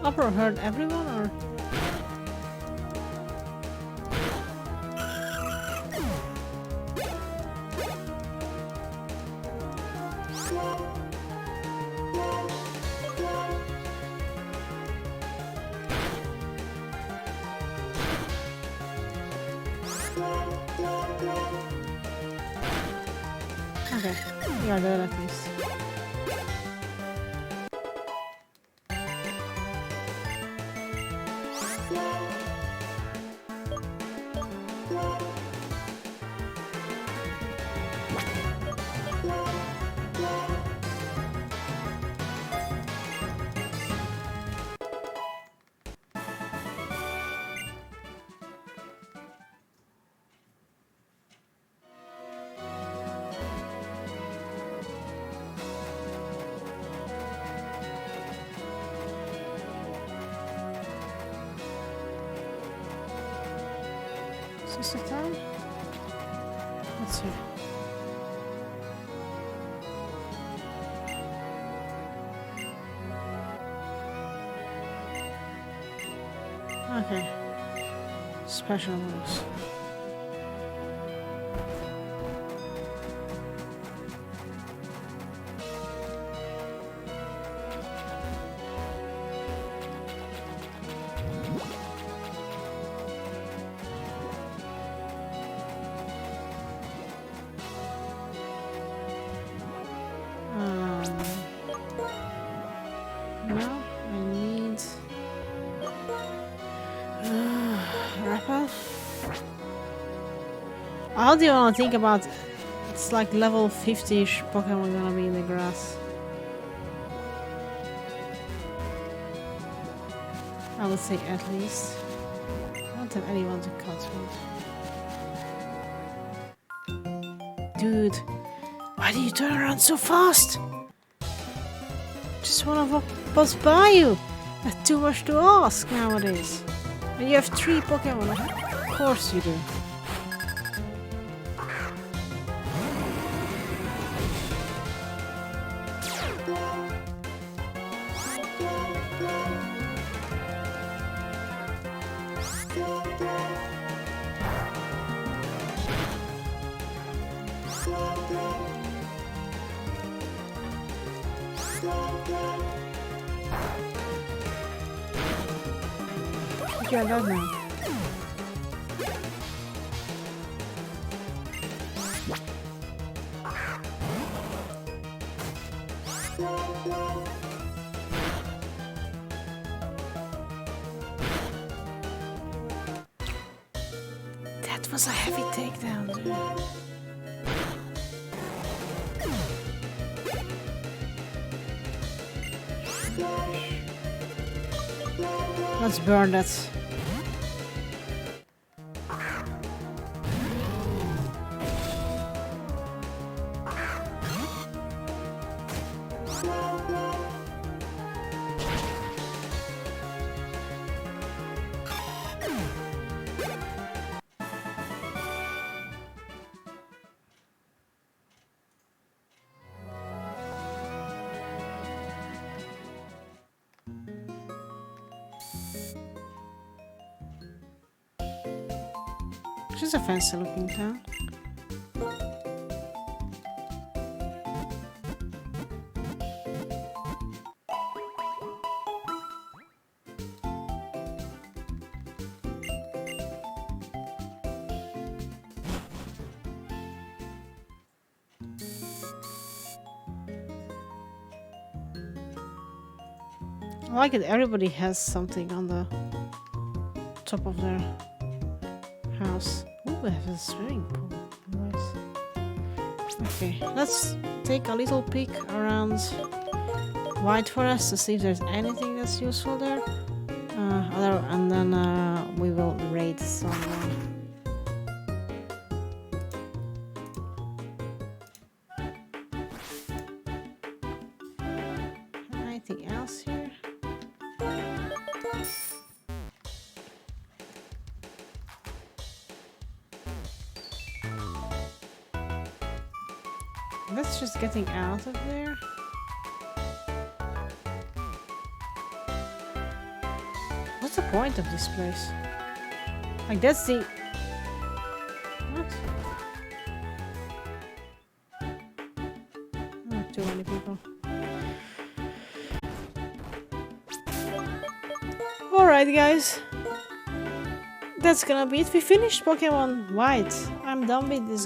Upper heard everyone or? Okay, you are there at least. this the time? Let's see. Okay. Special moves. Now I need Rapper. How do you want to think about it's like level 50-ish Pokemon gonna be in the grass? I would say at least. I don't have anyone to cut with. Dude, why do you turn around so fast? Just wanna walk past by you. That's too much to ask nowadays. And you have 3 Pokemon. Of course you do. Yeah, I don't know. That was a heavy takedown, dude. Let's burn that. She's a fancy looking town. I like it, everybody has something on the top of their house. Ooh, we have a swimming pool. Nice. Okay, let's take a little peek around White Forest to see if there's anything that's useful there. And then we will raid someone. Anything else here? That's just getting out of there. What's the point of this place? Like, that's the... What? Oh, too many people. Alright, guys. That's gonna be it. We finished Pokemon White. I'm done with this game.